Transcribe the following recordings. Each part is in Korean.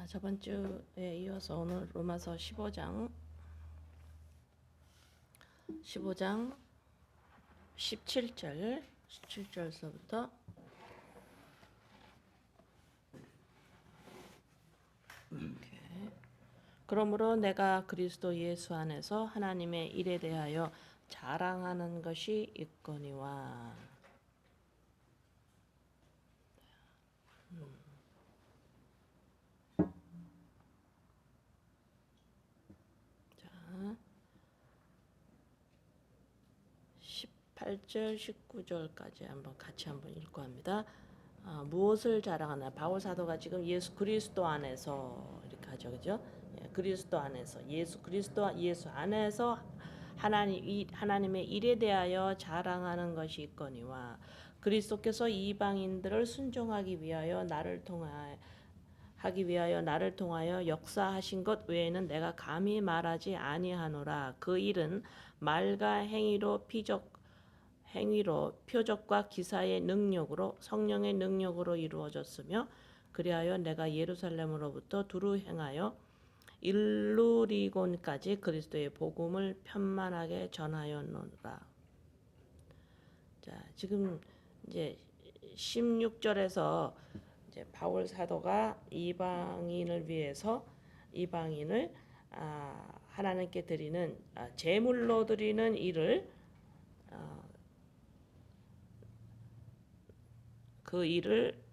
저번 주에 이어서 오늘 로마서 15장 17절서부터 그러므로 내가 그리스도 예수 안에서 하나님의 일에 대하여 자랑하는 것이 있거니와. 자, 18절 19절까지 같이 한번 읽고 합니다. 무엇을 자랑하나? 바울 사도가 지금 예수 그리스도 안에서 이렇게 하죠, 그죠? 그리스도 안에서 예수 안에서 하나님의 일에 대하여 자랑하는 것이 있거니와 그리스도께서 이방인들을 순종하기 위하여 나를 통하여 역사하신 것 외에는 내가 감히 말하지 아니하노라. 그 일은 말과 행위로 표적과 기사의 능력으로 성령의 능력으로 이루어졌으며 그리하여 내가 예루살렘으로부터 두루 행하여 일루리곤까지 그리스도의 복음을 편만하게 전하였노라. 자, 지금 이제 16절에서 이제 바울 사도가 이방인을 하나님께 드리는 제물로 드리는 일을 그 일을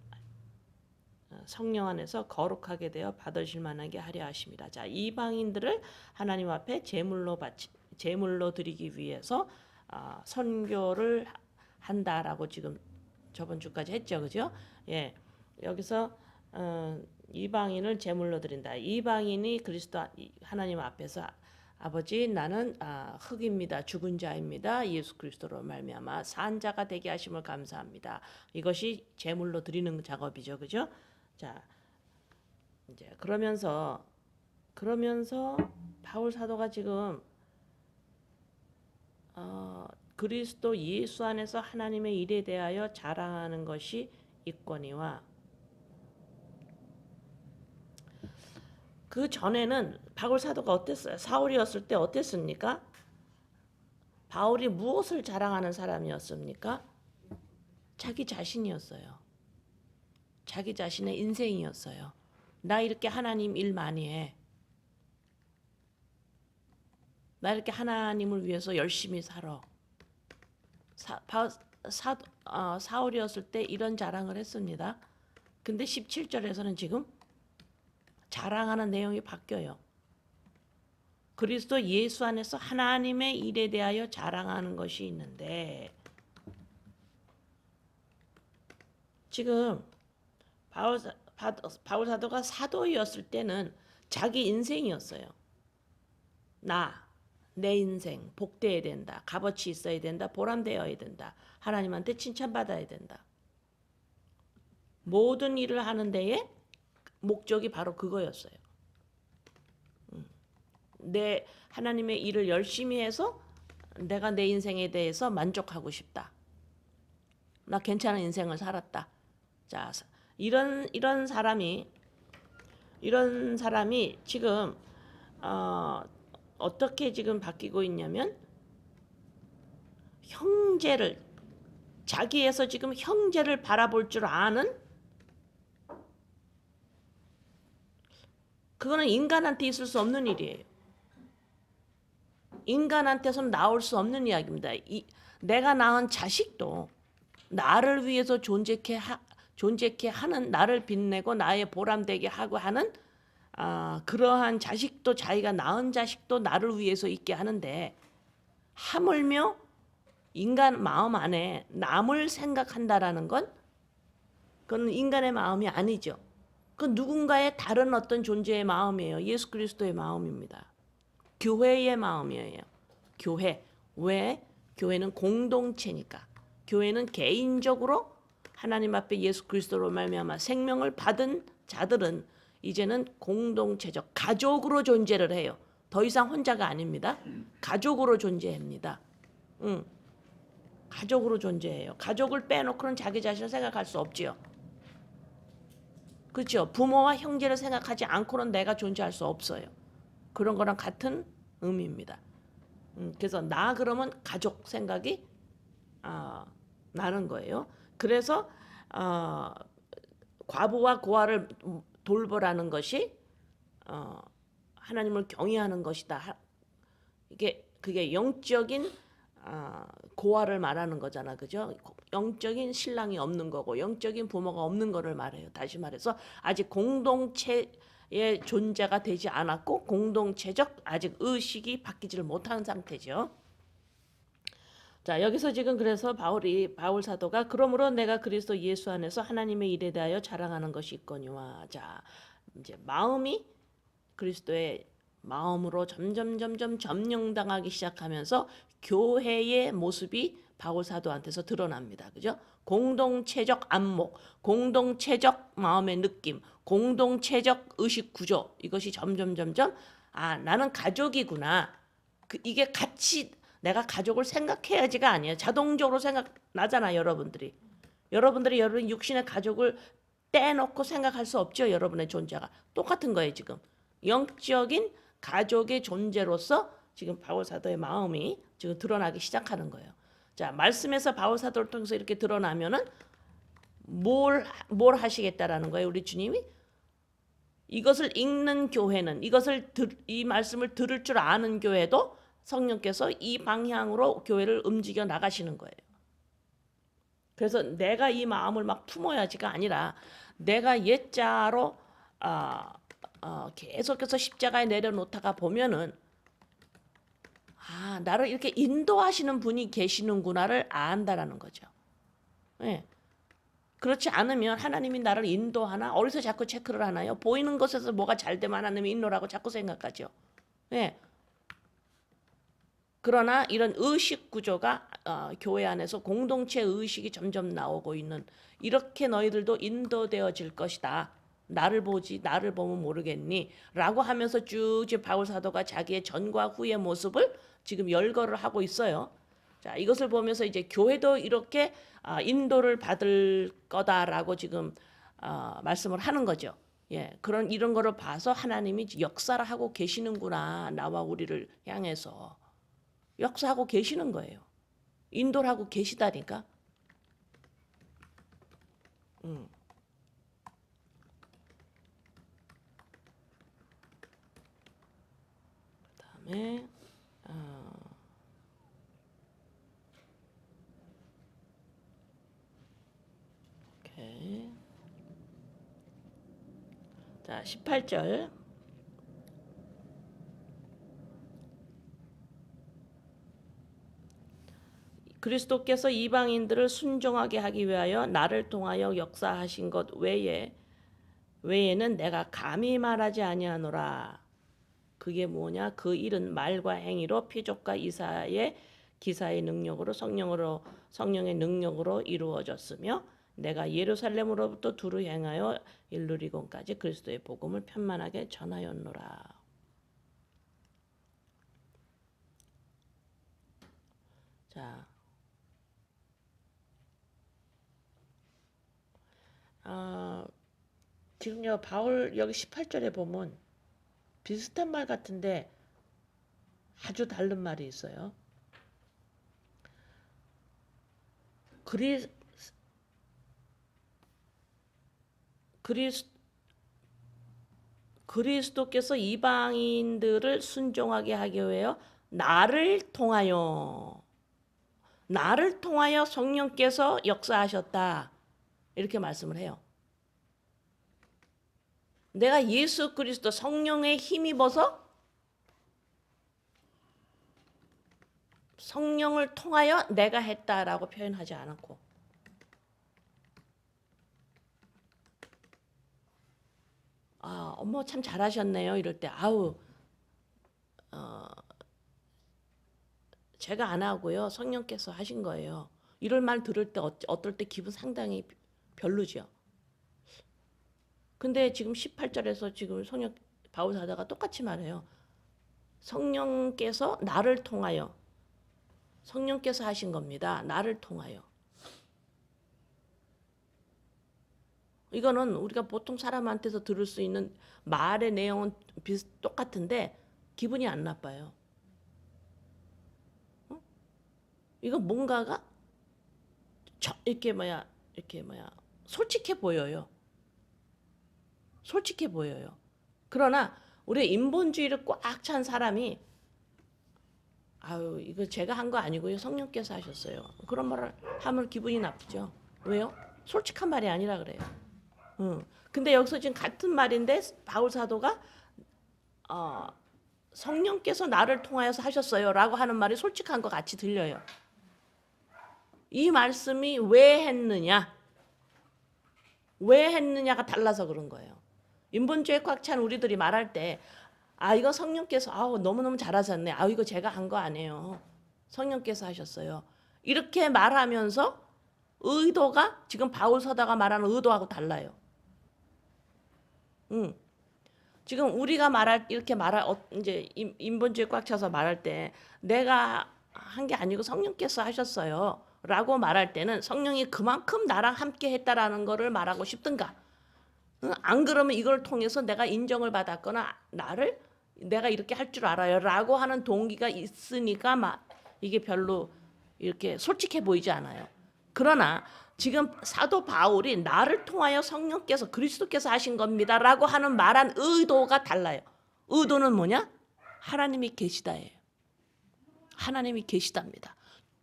성령 안에서 거룩하게 되어 받으실 만하게 하려 하십니다. 자, 이방인들을 하나님 앞에 제물로 드리기 위해서 선교를 한다라고 지금 저번 주까지 했죠, 그죠? 예, 여기서 이방인을 제물로 드린다. 이방인이 그리스도 하나님 앞에서 아버지 나는 흙입니다. 죽은 자입니다. 예수 그리스도로 말미암아 산 자가 되게 하심을 감사합니다. 이것이 제물로 드리는 작업이죠, 그죠? 자, 이제 그러면서 바울 사도가 지금 그리스도 예수 안에서 하나님의 일에 대하여 자랑하는 것이 있거니와 그 전에는 바울 사도가 어땠어요? 사울이었을 때 어땠습니까? 바울이 무엇을 자랑하는 사람이었습니까? 자기 자신이었어요. 자기 자신의 인생이었어요. 나 이렇게 하나님 일 많이 해. 나 이렇게 하나님을 위해서 열심히 살아. 사울이었을 때 이런 자랑을 했습니다. 근데 17절에서는 지금 자랑하는 내용이 바뀌어요. 그리스도 예수 안에서 하나님의 일에 대하여 자랑하는 것이 있는데 지금 바울 사도가 사도였을 때는 자기 인생이었어요. 내 인생 복되어야 된다. 값어치 있어야 된다. 보람되어야 된다. 하나님한테 칭찬받아야 된다. 모든 일을 하는 데에 목적이 바로 그거였어요. 내 하나님의 일을 열심히 해서 내가 내 인생에 대해서 만족하고 싶다. 나 괜찮은 인생을 살았다. 자, 이런 사람이 지금 어떻게 지금 바뀌고 있냐면 자기에서 지금 형제를 바라볼 줄 아는 그거는 인간한테 있을 수 없는 일이에요. 인간한테서는 나올 수 없는 이야기입니다. 내가 낳은 자식도 나를 위해서 존재케 하는 나를 빛내고 나의 보람되게 하고 하는 그러한 자식도 자기가 낳은 자식도 나를 위해서 있게 하는데 하물며 인간 마음 안에 남을 생각한다라는 건 그건 인간의 마음이 아니죠. 그건 누군가의 다른 어떤 존재의 마음이에요. 예수 그리스도의 마음입니다. 교회의 마음이에요. 교회. 왜? 교회는 공동체니까. 교회는 개인적으로 하나님 앞에 예수 그리스도로 말미암아 생명을 받은 자들은 이제는 공동체적 가족으로 존재를 해요. 더 이상 혼자가 아닙니다. 가족으로 존재합니다. 가족으로 존재해요. 가족을 빼놓고는 자기 자신을 생각할 수 없지요. 그렇죠. 부모와 형제를 생각하지 않고는 내가 존재할 수 없어요. 그런 거랑 같은 의미입니다. 그래서 나 그러면 가족 생각이 아, 나는 거예요. 그래서 어, 과부와 고아를 돌보라는 것이 하나님을 경외하는 것이다. 이게 그게 영적인 고아를 말하는 거잖아, 그죠? 영적인 신랑이 없는 거고 영적인 부모가 없는 거를 말해요. 다시 말해서 아직 공동체의 존재가 되지 않았고 공동체적 아직 의식이 바뀌지를 못한 상태죠. 자, 여기서 지금 그래서 바울 사도가 그러므로 내가 그리스도 예수 안에서 하나님의 일에 대하여 자랑하는 것이 있거니와. 자, 이제 마음이 그리스도의 마음으로 점점 점령당하기 시작하면서 교회의 모습이 바울 사도한테서 드러납니다. 그죠? 공동체적 안목, 공동체적 마음의 느낌, 공동체적 의식 구조, 이것이 점점 나는 가족이구나. 이게 같이 내가 가족을 생각해야지가 아니에요. 자동적으로 생각나잖아, 여러분들이. 여러분 육신의 가족을 떼놓고 생각할 수 없죠. 여러분의 존재가 똑같은 거예요. 지금 영적인 가족의 존재로서 지금 바울 사도의 마음이 지금 드러나기 시작하는 거예요. 자, 말씀에서 바울 사도를 통해서 이렇게 드러나면은 뭘 하시겠다라는 거예요, 우리 주님이? 이것을 읽는 교회는 이 말씀을 들을 줄 아는 교회도 성령께서 이 방향으로 교회를 움직여 나가시는 거예요. 그래서 내가 이 마음을 막 품어야지가 아니라 내가 옛자로 계속해서 십자가에 내려놓다가 보면은 나를 이렇게 인도하시는 분이 계시는구나를 안다라는 거죠. 네. 그렇지 않으면 하나님이 나를 인도하나 어디서 자꾸 체크를 하나요? 보이는 것에서 뭐가 잘 되면 하나님이 인도라고 자꾸 생각하죠. 네. 그러나 이런 의식 구조가 교회 안에서 공동체 의식이 점점 나오고 있는 이렇게 너희들도 인도되어질 것이다. 나를 보면 모르겠니? 라고 하면서 쭉 바울 사도가 자기의 전과 후의 모습을 지금 열거를 하고 있어요. 자, 이것을 보면서 이제 교회도 이렇게 인도를 받을 거다라고 지금 말씀을 하는 거죠. 예, 이런 거를 봐서 하나님이 역사를 하고 계시는구나. 나와 우리를 향해서. 역사하고 계시는 거예요. 인도를 하고 계시다니까. 그다음에 오케이. 자, 18절. 그리스도께서 이방인들을 순종하게 하기 위하여 나를 통하여 역사하신 것 외에는 내가 감히 말하지 아니하노라. 그게 뭐냐? 그 일은 말과 행위로 피족과 이사의 기사의 능력으로 성령의 능력으로 이루어졌으며 내가 예루살렘으로부터 두루 행하여 일루리곤까지 그리스도의 복음을 편만하게 전하였노라. 자, 지금요 바울 여기 18절에 보면 비슷한 말 같은데 아주 다른 말이 있어요. 그리스도께서 이방인들을 순종하게 하기 위하여 나를 통하여 성령께서 역사하셨다. 이렇게 말씀을 해요. 내가 예수 그리스도 성령에 힘입어서 성령을 통하여 내가 했다라고 표현하지 않았고 어머 참 잘하셨네요. 이럴 때 제가 안 하고요. 성령께서 하신 거예요. 이럴 말 들을 때 어떨 때 기분 상당히 별로죠. 근데 지금 18절에서 지금 바울 사도가 똑같이 말해요. 성령께서 나를 통하여 성령께서 하신 겁니다. 나를 통하여. 이거는 우리가 보통 사람한테서 들을 수 있는 말의 내용은 똑같은데 기분이 안 나빠요. 이거 뭔가가 이렇게 솔직해 보여요. 솔직해 보여요. 그러나 우리 인본주의를 꽉 찬 사람이 아유 이거 제가 한 거 아니고요. 성령께서 하셨어요. 그런 말을 하면 기분이 나쁘죠. 왜요? 솔직한 말이 아니라 그래요. 근데 여기서 지금 같은 말인데 바울 사도가 성령께서 나를 통하여서 하셨어요라고 하는 말이 솔직한 것 같이 들려요. 이 말씀이 왜 했느냐? 왜 했느냐가 달라서 그런 거예요. 인본주의에 꽉 찬 우리들이 말할 때 이거 성령께서 너무너무 잘하셨네. 이거 제가 한 거 아니에요. 성령께서 하셨어요. 이렇게 말하면서 의도가 지금 바울 서다가 말하는 의도하고 달라요. 지금 우리가 이제 인본주의에 꽉 차서 말할 때 내가 한 게 아니고 성령께서 하셨어요. 라고 말할 때는 성령이 그만큼 나랑 함께 했다라는 거를 말하고 싶든가, 안 그러면 이걸 통해서 내가 인정을 받았거나 내가 이렇게 할 줄 알아요 라고 하는 동기가 있으니까 이게 별로 이렇게 솔직해 보이지 않아요. 그러나 지금 사도 바울이 나를 통하여 성령께서 그리스도께서 하신 겁니다 라고 하는 말한 의도가 달라요. 의도는 뭐냐? 하나님이 계시다예요. 하나님이 계시답니다.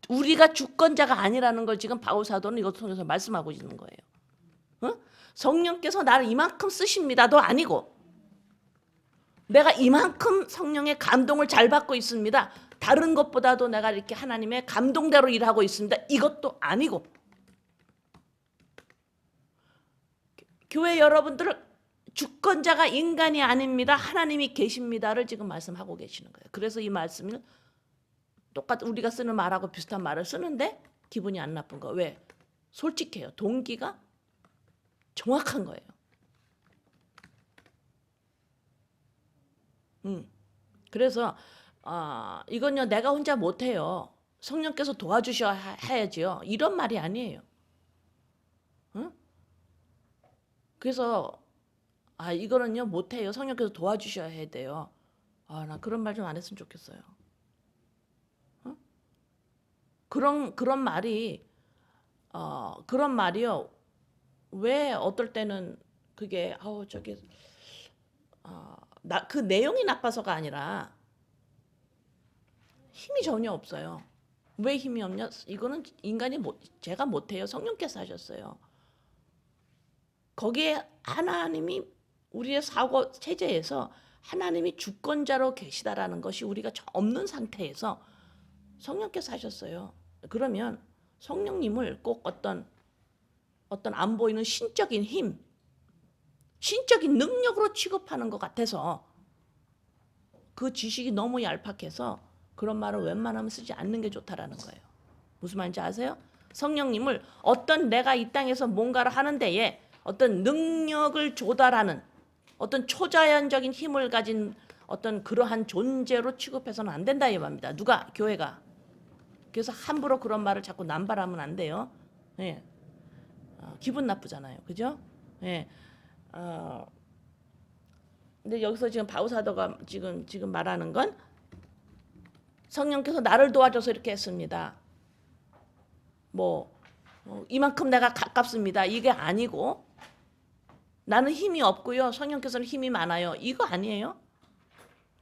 우리가 주권자가 아니라는 걸 지금 바울 사도는 이것 통해서 말씀하고 있는 거예요. 성령께서 나를 이만큼 쓰십니다도 아니고, 내가 이만큼 성령의 감동을 잘 받고 있습니다. 다른 것보다도 내가 이렇게 하나님의 감동대로 일하고 있습니다. 이것도 아니고, 교회 여러분들을 주권자가 인간이 아닙니다. 하나님이 계십니다를 지금 말씀하고 계시는 거예요. 그래서 이 말씀을 우리가 쓰는 말하고 비슷한 말을 쓰는데 기분이 안 나쁜 거. 왜? 솔직해요. 동기가 정확한 거예요. 그래서 이건요 내가 혼자 못해요. 성령께서 도와주셔야 해야지요. 이런 말이 아니에요. 그래서 이거는요 못해요. 성령께서 도와주셔야 해야 돼요. 나 그런 말 좀 안 했으면 좋겠어요. 그런 말이요. 왜 어떨 때는 그게 그 내용이 나빠서가 아니라 힘이 전혀 없어요. 왜 힘이 없냐? 이거는 제가 못해요. 성령께서 하셨어요. 거기에 하나님이 우리의 사고 체제에서 하나님이 주권자로 계시다라는 것이 우리가 없는 상태에서 성령께서 하셨어요. 그러면 성령님을 꼭 어떤 안 보이는 신적인 힘, 신적인 능력으로 취급하는 것 같아서 그 지식이 너무 얄팍해서 그런 말을 웬만하면 쓰지 않는 게 좋다라는 거예요. 무슨 말인지 아세요? 성령님을 내가 이 땅에서 뭔가를 하는 데에 어떤 능력을 조달하는 어떤 초자연적인 힘을 가진 어떤 그러한 존재로 취급해서는 안 된다 이 말입니다. 누가? 교회가. 그래서 함부로 그런 말을 자꾸 남발하면 안 돼요. 예. 기분 나쁘잖아요. 그죠? 예. 근데 여기서 지금 바울 사도가 지금 말하는 건 성령께서 나를 도와줘서 이렇게 했습니다. 이만큼 내가 가깝습니다. 이게 아니고, 나는 힘이 없고요. 성령께서는 힘이 많아요. 이거 아니에요.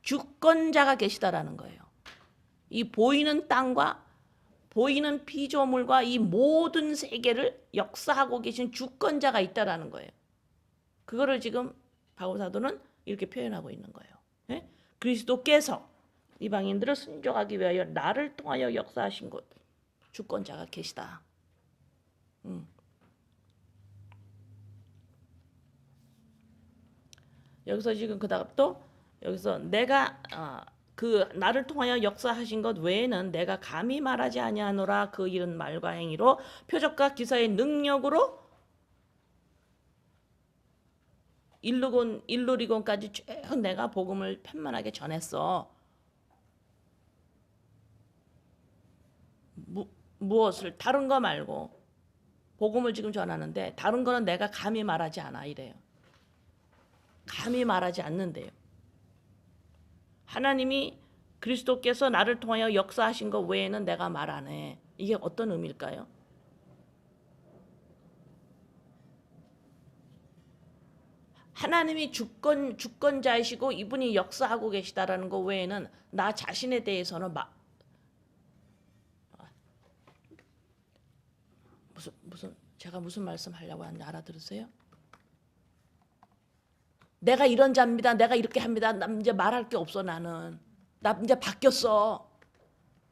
주권자가 계시다라는 거예요. 이 보이는 땅과 보이는 피조물과 이 모든 세계를 역사하고 계신 주권자가 있다라는 거예요. 그거를 지금 바울 사도는 이렇게 표현하고 있는 거예요. 예? 그리스도께서 이방인들을 순종하기 위하여 나를 통하여 역사하신 것, 주권자가 계시다. 여기서 지금 그다음 또 여기서 내가 그 나를 통하여 역사하신 것 외에는 내가 감히 말하지 아니하노라. 그 이런 말과 행위로 표적과 기사의 능력으로 일루리곤까지 쭉 내가 복음을 편만하게 전했어. 무엇을 다른 거 말고 복음을 지금 전하는데 다른 거는 내가 감히 말하지 않아 이래요. 감히 말하지 않는데요. 하나님이 그리스도께서 나를 통하여 역사하신 것 외에는 내가 말 안 해. 이게 어떤 의미일까요? 하나님이 주권자이시고 이분이 역사하고 계시다라는 것 외에는 나 자신에 대해서는 제가 무슨 말씀 하려고 하는지 알아들으세요? 내가 이런 자입니다. 내가 이렇게 합니다. 나 이제 말할 게 없어 나는. 나 이제 바뀌었어.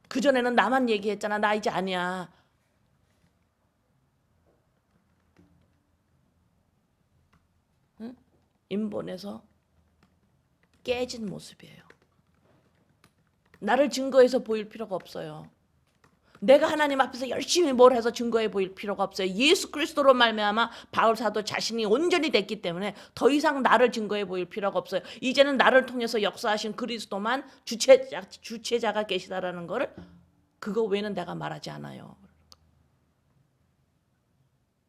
그전에는 나만 얘기했잖아. 나 이제 아니야. 응? 인본에서 깨진 모습이에요. 나를 증거해서 보일 필요가 없어요. 내가 하나님 앞에서 열심히 뭘 해서 증거해 보일 필요가 없어요. 예수 그리스도로 말미암아 바울 사도 자신이 온전히 됐기 때문에 더 이상 나를 증거해 보일 필요가 없어요. 이제는 나를 통해서 역사하신 그리스도만 주체자가 계시다라는 것을 그거 외에는 내가 말하지 않아요.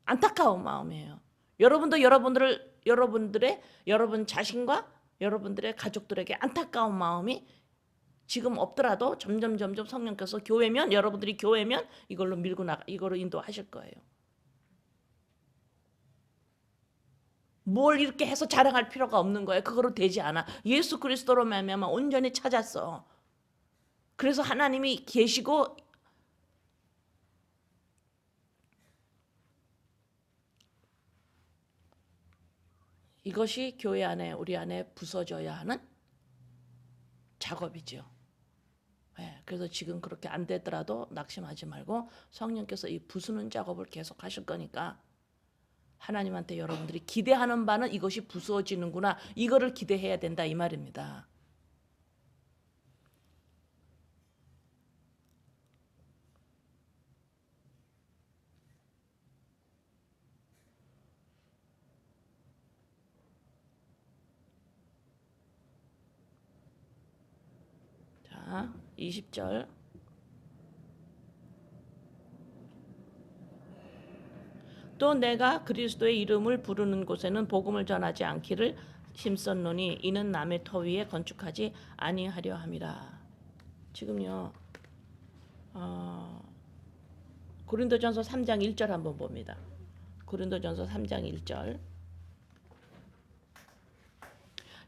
안타까운 마음이에요. 여러분도 여러분 자신과 여러분들의 가족들에게 안타까운 마음이 지금 없더라도 점점 성령께서 여러분들이 교회면 이걸로 밀고 이걸로 인도하실 거예요. 뭘 이렇게 해서 자랑할 필요가 없는 거예요. 그거로 되지 않아. 예수 그리스도로 말미암아 온전히 찾았어. 그래서 하나님이 계시고 이것이 교회 안에 우리 안에 부서져야 하는 작업이죠. 네, 그래서 지금 그렇게 안 되더라도 낙심하지 말고 성령께서 이 부수는 작업을 계속 하실 거니까 하나님한테 여러분들이 기대하는 바는 이것이 부수어지는구나. 이거를 기대해야 된다 이 말입니다. 자, 20절. 또 내가 그리스도의 이름을 부르는 곳에는 복음을 전하지 않기를 힘썼노니 이는 남의 터 위에 건축하지 아니하려 함이라. 지금요. 고린도전서 3장 1절 한번 봅니다. 고린도전서 3장 1절.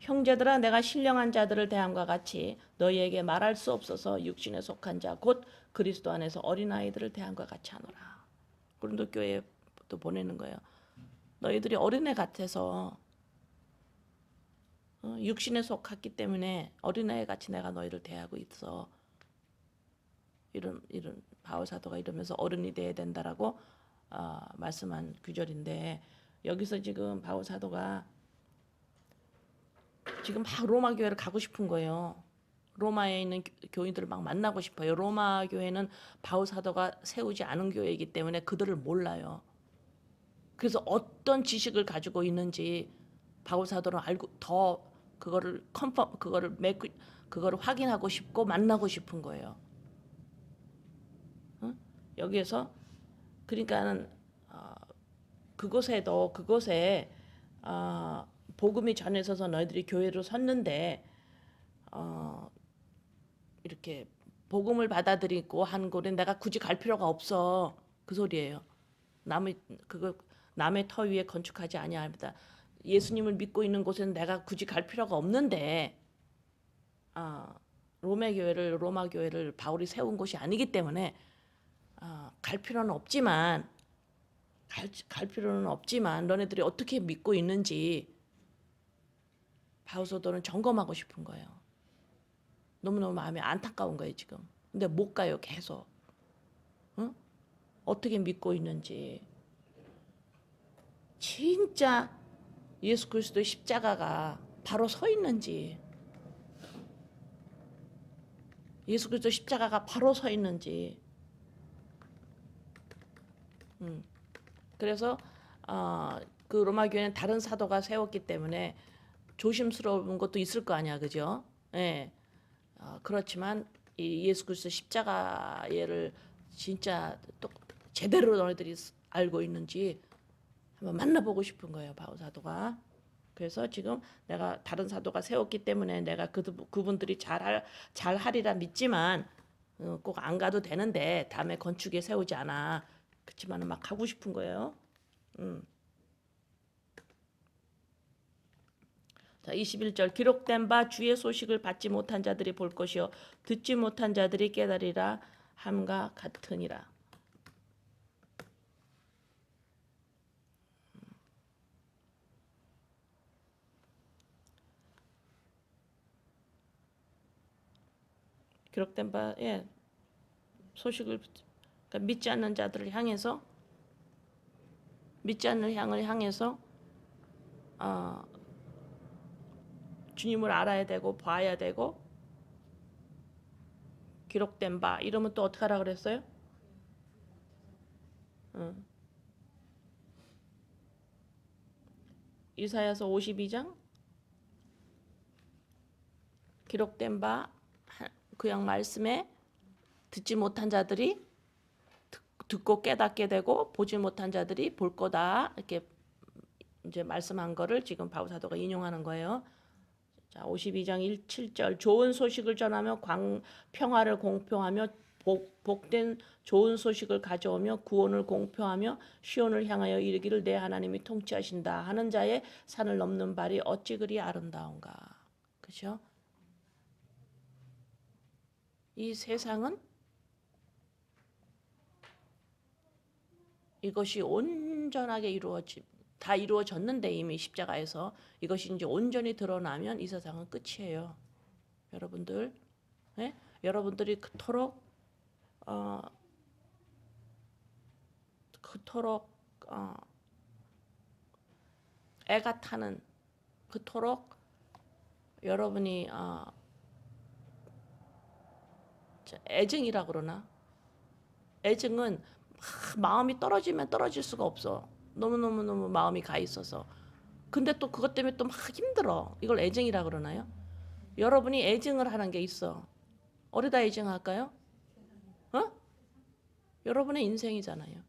형제들아 내가 신령한 자들을 대함과 같이 너희에게 말할 수 없어서 육신에 속한 자 곧 그리스도 안에서 어린아이들을 대함과 같이 하노라. 고린도 교회에 또 보내는 거예요. 너희들이 어린애 같아서 육신에 속했기 때문에 어린애 같이 내가 너희를 대하고 있어. 이런 바울 사도가 이러면서 어른이 돼야 된다라고 말씀한 구절인데 여기서 지금 바울 사도가 지금 막 로마 교회를 가고 싶은 거예요. 로마에 있는 교인들을 막 만나고 싶어요. 로마 교회는 바울 사도가 세우지 않은 교회이기 때문에 그들을 몰라요. 그래서 어떤 지식을 가지고 있는지 바울 사도는 알고 더 그거를 그거를 확인하고 싶고 만나고 싶은 거예요. 응? 여기에서 그러니까는 그곳에 복음이 전해져서 너희들이 교회로 섰는데 이렇게 복음을 받아들이고 한 곳에 내가 굳이 갈 필요가 없어. 그 소리예요. 남의 터 위에 건축하지 아니합니다. 예수님을 믿고 있는 곳에는 내가 굳이 갈 필요가 없는데 로마 교회를 바울이 세운 곳이 아니기 때문에 갈 필요는 없지만 너네들이 어떻게 믿고 있는지 바울 사도는 점검하고 싶은 거예요. 너무너무 마음이 안타까운 거예요 지금. 근데 못 가요 계속. 응? 어떻게 믿고 있는지. 진짜 예수 그리스도의 십자가가 바로 서 있는지, 예수 그리스도 십자가가 바로 서 있는지. 그래서 그 로마 교회는 다른 사도가 세웠기 때문에 조심스러운 것도 있을 거 아니야, 그죠? 예. 그렇지만 이 예수 그리스도 십자가를 진짜 또 제대로 너희들이 알고 있는지 한번 만나보고 싶은 거예요, 바울 사도가. 그래서 지금 내가 다른 사도가 세웠기 때문에 내가 그분들이 잘하리라 믿지만 꼭 안 가도 되는데 다음에 건축에 세우지 않아. 그렇지만은 막 가고 싶은 거예요. 자, 21절 기록된 바 주의 소식을 받지 못한 자들이 볼 것이요 듣지 못한 자들이 깨달으리라 함과 같으니라. 기록된 바에 소식을 그러니까 믿지 않는 자들을 향해서 믿지 않는 향을 향해서 주님을 알아야 되고 봐야 되고 기록된 바 이러면 또 어떻게 하라 그랬어요? 이사야서 52장 기록된 바 구약 말씀에 듣지 못한 자들이 듣고 깨닫게 되고 보지 못한 자들이 볼 거다 이렇게 이제 말씀한 거를 지금 바울 사도가 인용하는 거예요. 자, 52장 7절 좋은 소식을 전하며 평화를 공표하며 복된 좋은 소식을 가져오며 구원을 공표하며 시온을 향하여 이르기를 내 하나님이 통치하신다 하는 자의 산을 넘는 발이 어찌 그리 아름다운가. 그렇죠? 이 세상은 이것이 온전하게 다 이루어졌는데 이미 십자가에서 이것이 이제 온전히 드러나면 이 세상은 끝이에요. 여러분들, 네? 여러분들이 그토록 애가 타는 그토록 여러분이 애증이라 그러나 애증은 마음이 떨어지면 떨어질 수가 없어. 너무 마음이 가 있어서. 근데 또 그것 때문에 또 막 힘들어. 이걸 애증이라 그러나요? 여러분이 애증을 하는 게 있어. 어디다 애증할까요? 어? 여러분의 인생이잖아요.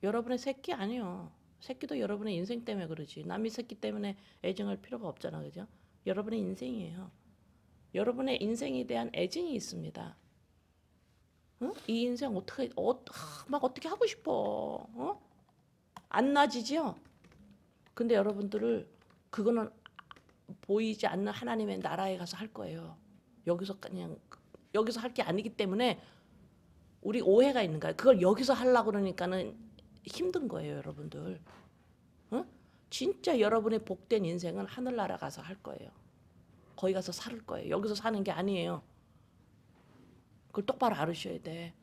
여러분의 새끼 아니요. 새끼도 여러분의 인생 때문에 그러지. 남의 새끼 때문에 애증할 필요가 없잖아, 그죠? 여러분의 인생이에요. 여러분의 인생에 대한 애증이 있습니다. 어? 이 인생 막 어떻게 하고 싶어? 안 나지죠? 근데 여러분들을 그거는 보이지 않는 하나님의 나라에 가서 할 거예요. 여기서 할 게 아니기 때문에 우리 오해가 있는 거예요. 그걸 여기서 하려고 그러니까는 힘든 거예요, 여러분들. 진짜 여러분의 복된 인생은 하늘나라 가서 할 거예요. 거기 가서 살 거예요. 여기서 사는 게 아니에요. 그걸 똑바로 알으셔야 돼.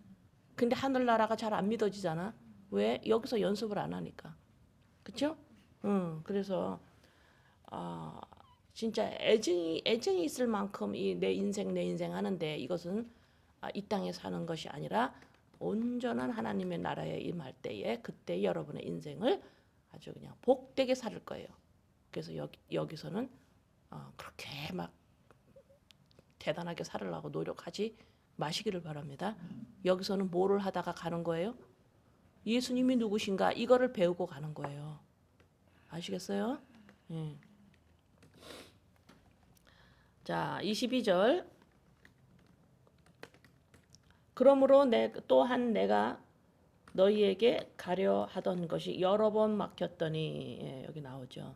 근데 하늘나라가 잘 안 믿어지잖아. 왜? 여기서 연습을 안 하니까. 그렇죠? 그래서 진짜 애증이 있을 만큼 이 내 인생 하는데 이것은 이 땅에 사는 것이 아니라 온전한 하나님의 나라에 임할 때에 그때 여러분의 인생을 아주 그냥 복되게 살 거예요. 그래서 여기서는 그렇게 막 대단하게 살으려고 노력하지 마시기를 바랍니다. 여기서는 뭐를 하다가 가는 거예요? 예수님이 누구신가 이거를 배우고 가는 거예요. 아시겠어요? 예. 자, 22절. 그러므로 또한 내가 너희에게 가려 하던 것이 여러 번 막혔더니 예, 여기 나오죠.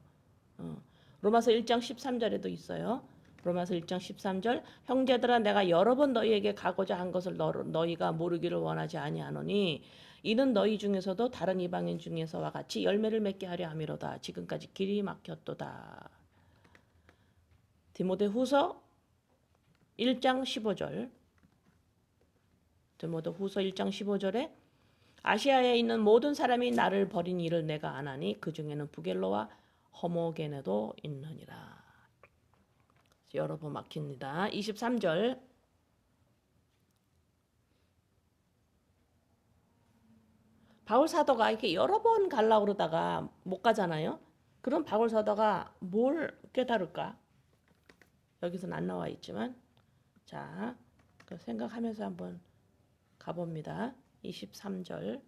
로마서 1장 13절에도 있어요. 로마서 1장 13절 형제들아 내가 여러 번 너희에게 가고자 한 것을 너희가 모르기를 원하지 아니하노니 이는 너희 중에서도 다른 이방인 중에서와 같이 열매를 맺게 하려 함이로다. 지금까지 길이 막혔도다. 디모데후서 1장 15절 디모데후서 1장 15절에 아시아에 있는 모든 사람이 나를 버린 일을 내가 아나니 그 중에는 부겔로와 허모게네도 있느니라. 여러 번 막힙니다. 23절 바울 사도가 이렇게 여러 번 가려고 그러다가 못 가잖아요. 그럼 바울 사도가 뭘 깨달을까? 여기서는 안 나와 있지만 자 생각하면서 한번 가봅니다. 23절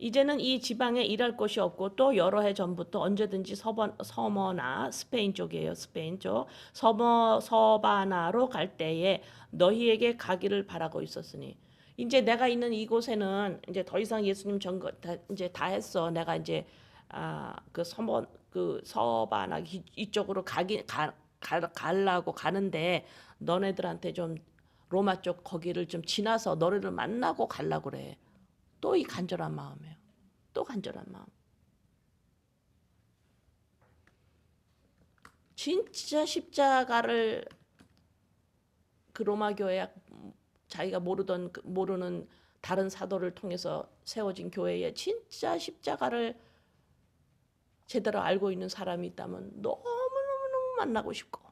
이제는 이 지방에 일할 곳이 없고 또 여러 해 전부터 언제든지 서머나 스페인 쪽이에요. 스페인 쪽 서바나로 갈 때에 너희에게 가기를 바라고 있었으니 이제 내가 있는 이곳에는 이제 더 이상 예수님 전거 이제 다 했어. 내가 이제 그 서바나 이쪽으로 가려고 가는데 너네들한테 좀 로마 쪽 거기를 좀 지나서 너희를 만나고 가려고 그래. 또 이 간절한 마음이에요. 또 간절한 마음. 진짜 십자가를 그 로마 교회 자기가 모르는 다른 사도를 통해서 세워진 교회에 진짜 십자가를 제대로 알고 있는 사람이 있다면 너무너무 만나고 싶고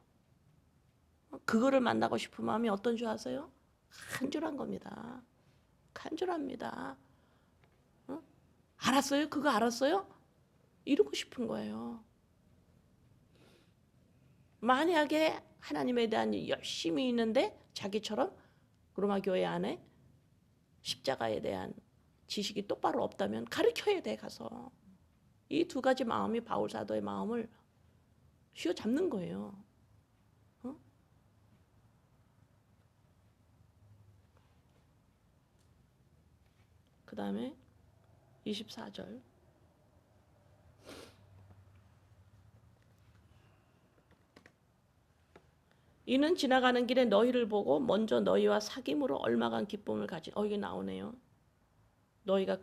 그거를 만나고 싶은 마음이 어떤 줄 아세요? 간절한 겁니다. 간절합니다. 알았어요? 그거 알았어요? 이러고 싶은 거예요. 만약에 하나님에 대한 열심이 있는데 자기처럼 로마 교회 안에 십자가에 대한 지식이 똑바로 없다면 가르쳐야 돼 가서. 이 두 가지 마음이 바울 사도의 마음을 휘어잡는 거예요. 그 다음에 24절 이는 지나가는 길에 너희를 보고 먼저 너희와 사귐으로 얼마간 기쁨을 가진 이게 나오네요. 너희가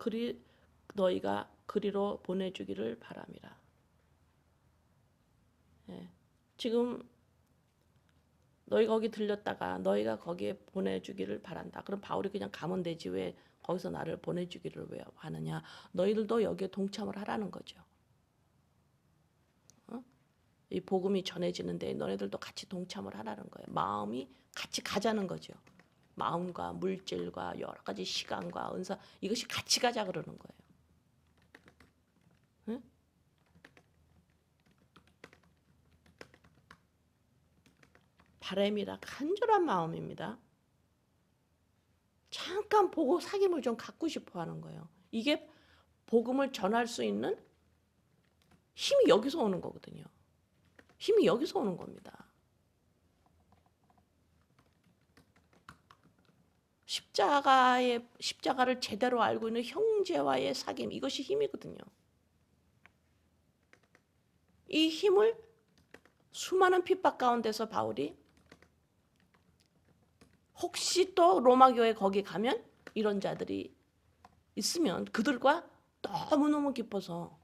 그리로 보내주기를 바람이라. 예. 지금 너희 거기 들렸다가 너희가 거기에 보내주기를 바란다. 그럼 바울이 그냥 가면 되지 왜 거기서 나를 보내주기를 왜 하느냐. 너희들도 여기에 동참을 하라는 거죠. 이 복음이 전해지는데 너네들도 같이 동참을 하라는 거예요. 마음이 같이 가자는 거죠. 마음과 물질과 여러 가지 시간과 은사 이것이 같이 가자 그러는 거예요. 응? 바람이라 간절한 마음입니다. 잠깐 보고 사귐을 좀 갖고 싶어 하는 거예요. 이게 복음을 전할 수 있는 힘이 여기서 오는 거거든요. 힘이 여기서 오는 겁니다. 십자가를 제대로 알고 있는 형제와의 사귐 이것이 힘이거든요. 이 힘을 수많은 핍박 가운데서 바울이 혹시 또 로마 교회 거기 가면 이런 자들이 있으면 그들과 너무너무 기뻐서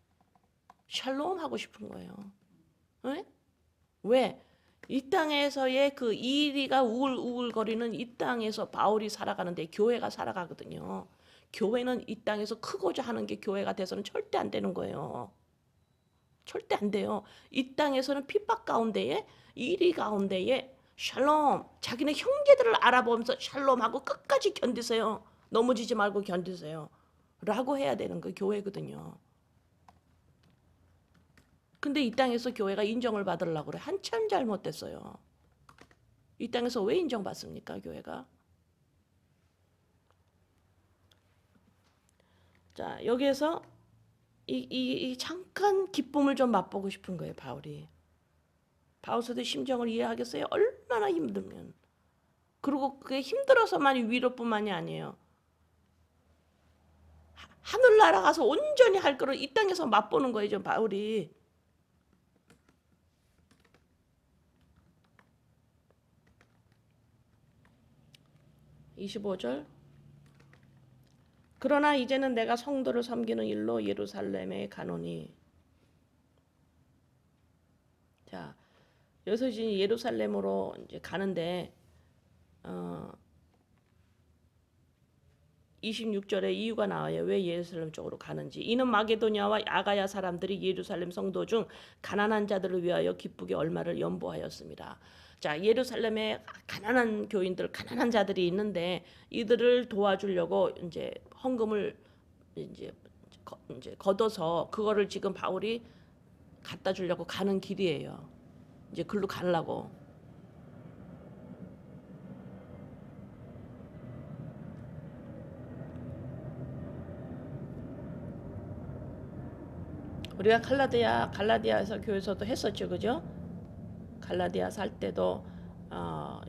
샬롬 하고 싶은 거예요. 네? 왜? 이 땅에서의 그 이리가 우글우글거리는 이 땅에서 바울이 살아가는데 교회가 살아가거든요. 교회는 이 땅에서 크고자 하는 게 교회가 돼서는 절대 안 되는 거예요. 절대 안 돼요. 이 땅에서는 핍박 가운데에 이리 가운데에 샬롬 자기네 형제들을 알아보면서 샬롬하고 끝까지 견디세요. 넘어지지 말고 견디세요. 라고 해야 되는 거 교회거든요. 근데 이 땅에서 교회가 인정을 받으려고 그래. 한참 잘못됐어요. 이 땅에서 왜 인정받습니까, 교회가? 자, 여기에서 이 잠깐 기쁨을 좀 맛보고 싶은 거예요, 바울이. 바울 사도의 심정을 이해하겠어요? 얼마나 힘들면. 그리고 그게 힘들어서만이 위로뿐만이 아니에요. 하늘나라 가서 온전히 할 거를 이 땅에서 맛보는 거예요, 좀 바울이. (25절) 그러나 이제는 내가 성도를 섬기는 일로 예루살렘에 가노니. 자, 여기서 이제 예루살렘으로 이제 가는데 26절에 이유가 나와요. 왜 예루살렘 쪽으로 가는지. 이는 마게도냐와 아가야 사람들이 예루살렘 성도 중 가난한 자들을 위하여 기쁘게 얼마를 연보하였습니다. 자, 예루살렘에 가난한 교인들, 가난한 자들이 있는데 이들을 도와주려고 이제 헌금을 이제 걷어서 그거를 지금 바울이 갖다 주려고 가는 길이에요. 이제 글로 가려고. 우리가 갈라디아서 교회에서도 했었죠, 그죠? 갈라디아서 할 때도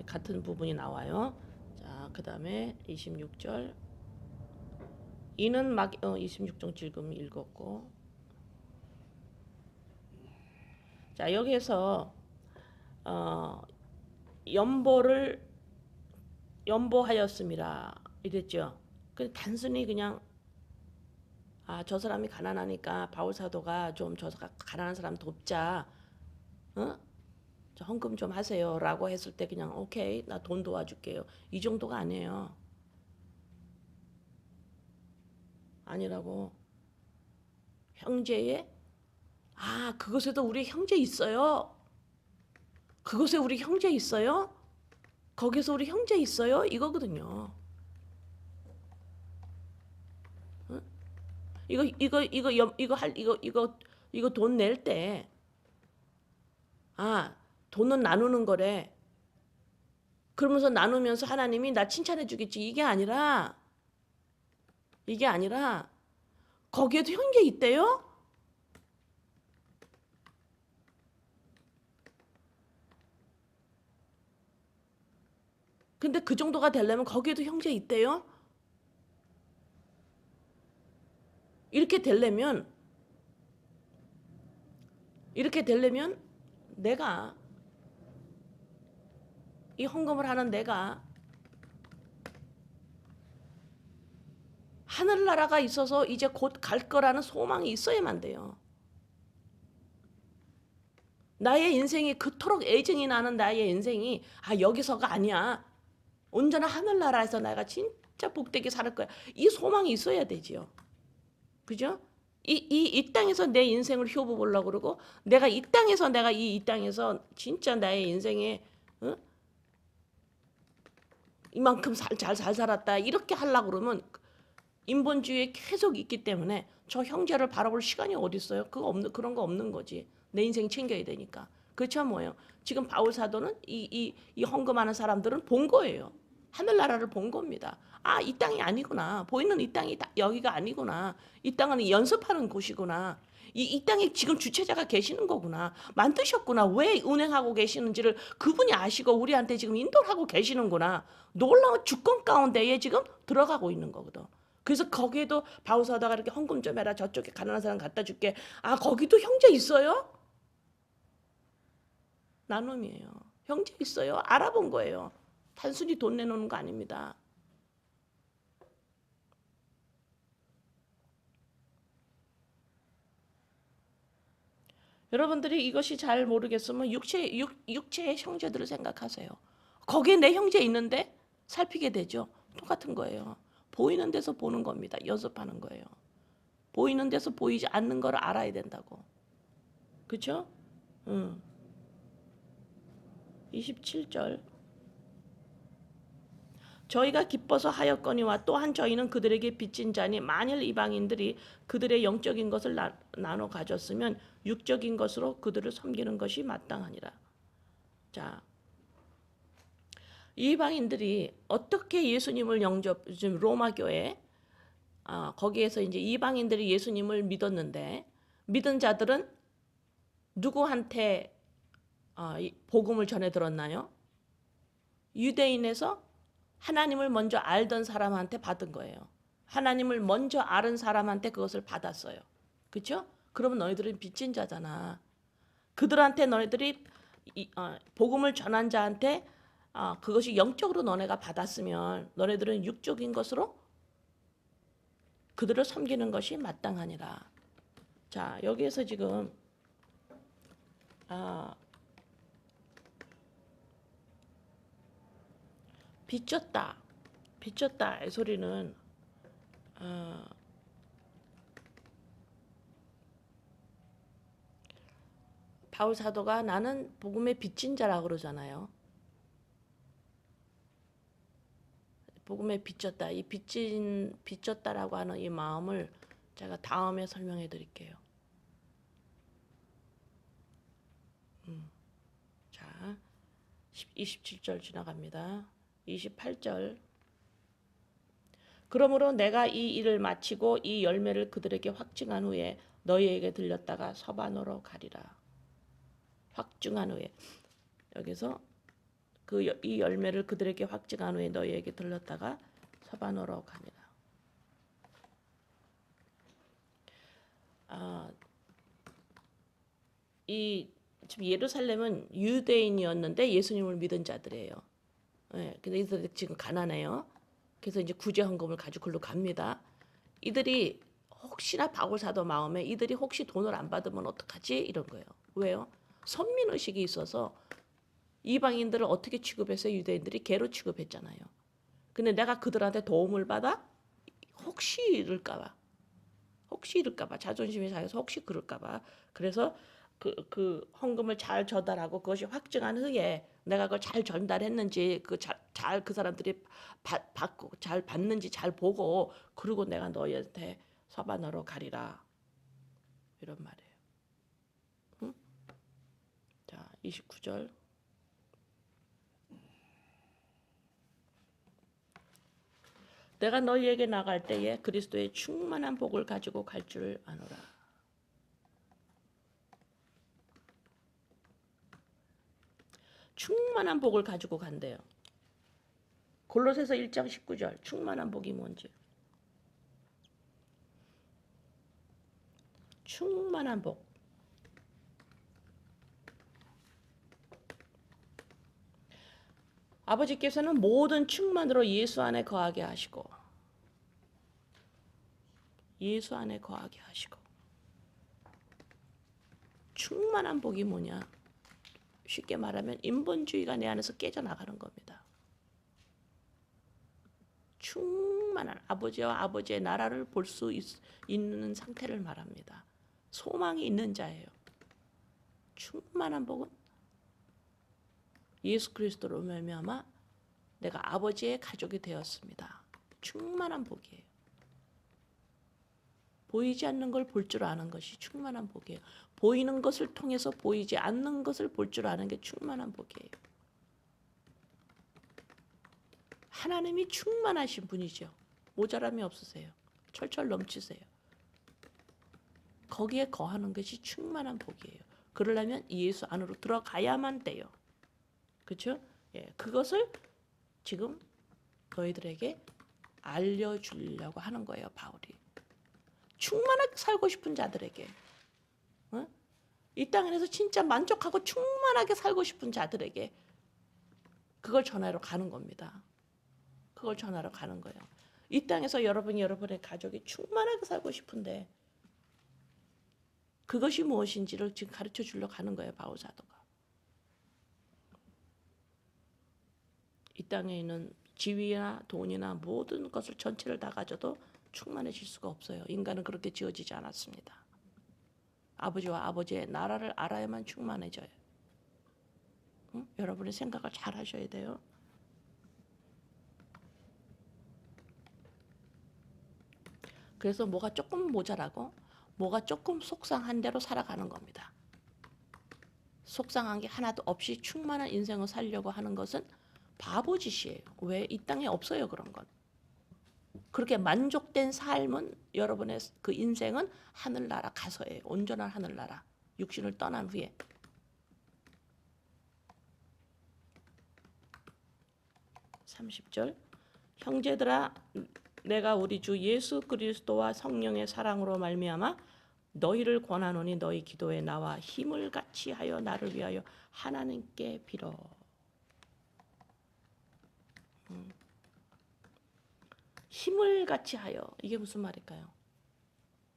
같은 부분이 나와요. 자, 그 다음에 26절. 이는 26절 지금 읽었고. 자, 여기에서 연보하였습니다. 이랬죠. 그 단순히 그냥 저 사람이 가난하니까 바울 사도가 좀 저 가난한 사람 돕자. 어? 저 헌금 좀 하세요라고 했을 때 그냥 오케이 나 돈 도와줄게요. 이 정도가 아니에요. 아니라고. 형제의 그곳에도 우리 형제 있어요. 그곳에 우리 형제 있어요. 거기서 우리 형제 있어요. 이거거든요. 어? 이거 돈 낼 때 돈은 나누는 거래. 그러면서 나누면서 하나님이 나 칭찬해 주겠지. 이게 아니라 거기에도 형제 있대요. 근데 그 정도가 되려면 거기에도 형제 있대요. 이렇게 되려면 내가 이 헌금을 하는 내가 하늘나라가 있어서 이제 곧 갈 거라는 소망이 있어야만 돼요. 나의 인생이 그토록 애증이 나는 나의 인생이 여기서가 아니야. 온전한 하늘나라에서 내가 진짜 복되게 살 거야. 이 소망이 있어야 되지요. 그죠? 이 땅에서 내 인생을 효부 보려고 그러고 내가 이 땅에서 진짜 나의 인생에 이만큼 잘 살았다 이렇게 하려고 그러면 인본주의에 계속 있기 때문에 저 형제를 바라볼 시간이 어디 있어요? 그런 거 없는 거지. 내 인생 챙겨야 되니까. 그렇죠 뭐예요? 지금 바울 사도는 이 헌금하는 사람들은 본 거예요. 하늘나라를 본 겁니다. 이 땅이 아니구나. 보이는 이 땅이 여기가 아니구나. 이 땅은 연습하는 곳이구나. 이 땅에 지금 주체자가 계시는 거구나. 만드셨구나. 왜 운행하고 계시는지를 그분이 아시고 우리한테 지금 인도를 하고 계시는구나. 놀라운 주권 가운데에 지금 들어가고 있는 거거든. 그래서 거기에도 바울 사도가 이렇게 헌금 좀 해라. 저쪽에 가난한 사람 갖다 줄게. 거기도 형제 있어요? 나눔이에요. 형제 있어요? 알아본 거예요. 단순히 돈 내놓는 거 아닙니다. 여러분들이 이것이 잘 모르겠으면 육체의 형제들을 생각하세요. 거기에 내 형제 있는데 살피게 되죠. 똑같은 거예요. 보이는 데서 보는 겁니다. 연습하는 거예요. 보이는 데서 보이지 않는 걸 알아야 된다고. 그렇죠? 27절. 저희가 기뻐서 하였거니와 또한 저희는 그들에게 빚진 자니 만일 이방인들이 그들의 영적인 것을 나눠 가졌으면 육적인 것으로 그들을 섬기는 것이 마땅하니라. 자, 이방인들이 어떻게 예수님을 지금 로마 교회 거기에서 이제 이방인들이 예수님을 믿었는데 믿은 자들은 누구한테 복음을 전해 들었나요? 유대인에서 하나님을 먼저 알던 사람한테 받은 거예요. 하나님을 먼저 아는 사람한테 그것을 받았어요. 그렇죠? 그러면 너희들은 빚진 자잖아. 그들한테 너희들이 복음을 전한 자한테 그것이 영적으로 너네가 받았으면 너네들은 육적인 것으로 그들을 섬기는 것이 마땅하니라. 자, 여기에서 지금 빚졌다 이 소리는 바울 사도가 나는 복음의 빚진 자라고 그러잖아요. 복음에 빚졌다. 이 빚졌다라고 하는 이 마음을 제가 다음에 설명해 드릴게요. 자, 27절 지나갑니다. 28절. 그러므로 내가 이 일을 마치고 이 열매를 그들에게 확증한 후에 너희에게 들렸다가 서반으로 가리라. 확증한 후에 여기서 이 열매를 그들에게 확증한 후에 너희에게 들렸다가 서반으로 가니라. 이 지금 예루살렘은 유대인이었는데 예수님을 믿은 자들이에요. 예, 근데 이들이 지금 가난해요. 그래서 이제 구제 헌금을 가지고 글로 갑니다. 이들이 혹시나 바울 사도 마음에 이들이 혹시 돈을 안 받으면 어떡하지? 이런 거예요. 왜요? 선민 의식이 있어서 이방인들을 어떻게 취급해서 유대인들이 개로 취급했잖아요. 근데 내가 그들한테 도움을 받아 혹시 이럴까봐 자존심이 상해서 혹시 그럴까봐 그래서 그 헌금을 잘 전달하고 그것이 확증한 후에 내가 그걸 잘 전달했는지 잘 그 사람들이 받고 잘 받는지 잘 보고 그리고 내가 너희한테 서반으로 가리라 이런 말이에요. 응? 자 29절 내가 너희에게 나갈 때에 그리스도의 충만한 복을 가지고 갈 줄 아노라. 충만한 복을 가지고 간대요. 골로새서 1장 19절 충만한 복이 뭔지. 충만한 복. 아버지께서는 모든 충만으로 예수 안에 거하게 하시고 예수 안에 거하게 하시고 충만한 복이 뭐냐? 쉽게 말하면 인본주의가 내 안에서 깨져나가는 겁니다. 충만한 아버지와 아버지의 나라를 볼 수 있는 상태를 말합니다. 소망이 있는 자예요. 충만한 복은 예수 그리스도로 말미암아 내가 아버지의 가족이 되었습니다. 충만한 복이에요. 보이지 않는 걸 볼 줄 아는 것이 충만한 복이에요. 보이는 것을 통해서 보이지 않는 것을 볼 줄 아는 게 충만한 복이에요. 하나님이 충만하신 분이죠. 모자람이 없으세요. 철철 넘치세요. 거기에 거하는 것이 충만한 복이에요. 그러려면 예수 안으로 들어가야만 돼요. 그렇죠? 예, 그것을 지금 너희들에게 알려주려고 하는 거예요, 바울이. 충만하게 살고 싶은 자들에게, 어? 이 땅에서 진짜 만족하고 충만하게 살고 싶은 자들에게 그걸 전하러 가는 겁니다. 그걸 전하러 가는 거예요. 이 땅에서 여러분의 가족이 충만하게 살고 싶은데 그것이 무엇인지를 지금 가르쳐 주려고 하는 거예요, 바울 사도가. 이 땅에 있는 지위나 돈이나 모든 것을 전체를 다 가져도 충만해질 수가 없어요. 인간은 그렇게 지어지지 않았습니다. 아버지와 아버지의 나라를 알아야만 충만해져요. 응? 여러분의 생각을 잘 하셔야 돼요. 그래서 뭐가 조금 모자라고 뭐가 조금 속상한 대로 살아가는 겁니다. 속상한 게 하나도 없이 충만한 인생을 살려고 하는 것은 바보짓이에요. 왜? 이 땅에 없어요, 그런 건. 그렇게 만족된 삶은 여러분의 그 인생은 하늘나라 가서예요. 온전한 하늘나라. 육신을 떠난 후에. 30절 형제들아 내가 우리 주 예수 그리스도와 성령의 사랑으로 말미암아 너희를 권하노니 너희 기도에 나와 힘을 같이 하여 나를 위하여 하나님께 빌어. 힘을 같이 하여 이게 무슨 말일까요?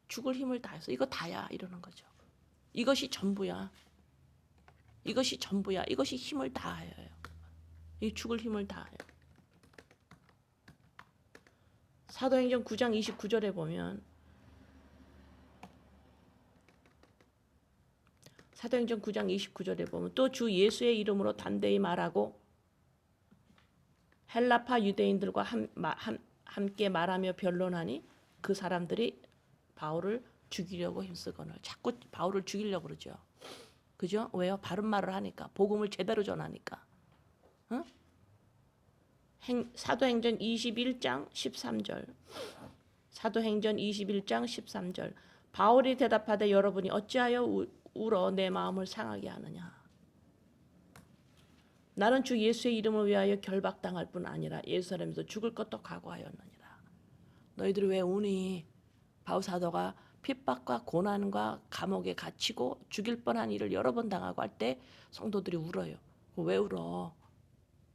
죽을 힘을 다해서 이거 다야 이러는 거죠. 이것이 전부야. 이것이 전부야. 이것이 힘을 다해요. 이 죽을 힘을 다해요. 사도행전 9장 29절에 보면 사도행전 9장 29절에 보면 또 주 예수의 이름으로 담대히 말하고 헬라파 유대인들과 함께 말하며 변론하니 그 사람들이 바울을 죽이려고 힘쓰거늘. 자꾸 바울을 죽이려고 그러죠. 그죠? 왜요? 바른 말을 하니까. 복음을 제대로 전하니까. 응? 사도행전 21장 13절. 사도행전 21장 13절. 바울이 대답하되 여러분이 어찌하여 울어 내 마음을 상하게 하느냐. 나는 주 예수의 이름을 위하여 결박당할 뿐 아니라 예루살렘에서 죽을 것도 각오하였느니라. 너희들이 왜 우니? 바울 사도가 핍박과 고난과 감옥에 갇히고 죽일 뻔한 일을 여러 번 당하고 할 때 성도들이 울어요. 왜 울어?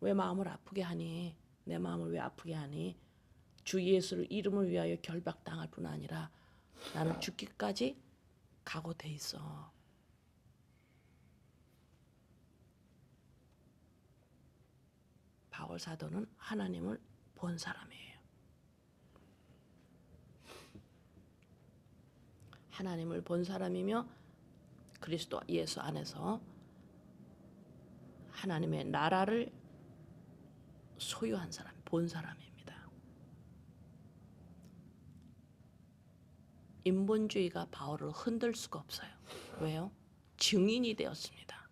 왜 마음을 아프게 하니? 내 마음을 왜 아프게 하니? 주 예수를 이름을 위하여 결박당할 뿐 아니라 나는 죽기까지 각오돼 있어. 바울 사도는 하나님을 본 사람이에요. 하나님을 본 사람이며 그리스도 예수 안에서 하나님의 나라를 소유한 사람, 본 사람입니다. 인본주의가 바울을 흔들 수가 없어요. 왜요? 증인이 되었습니다.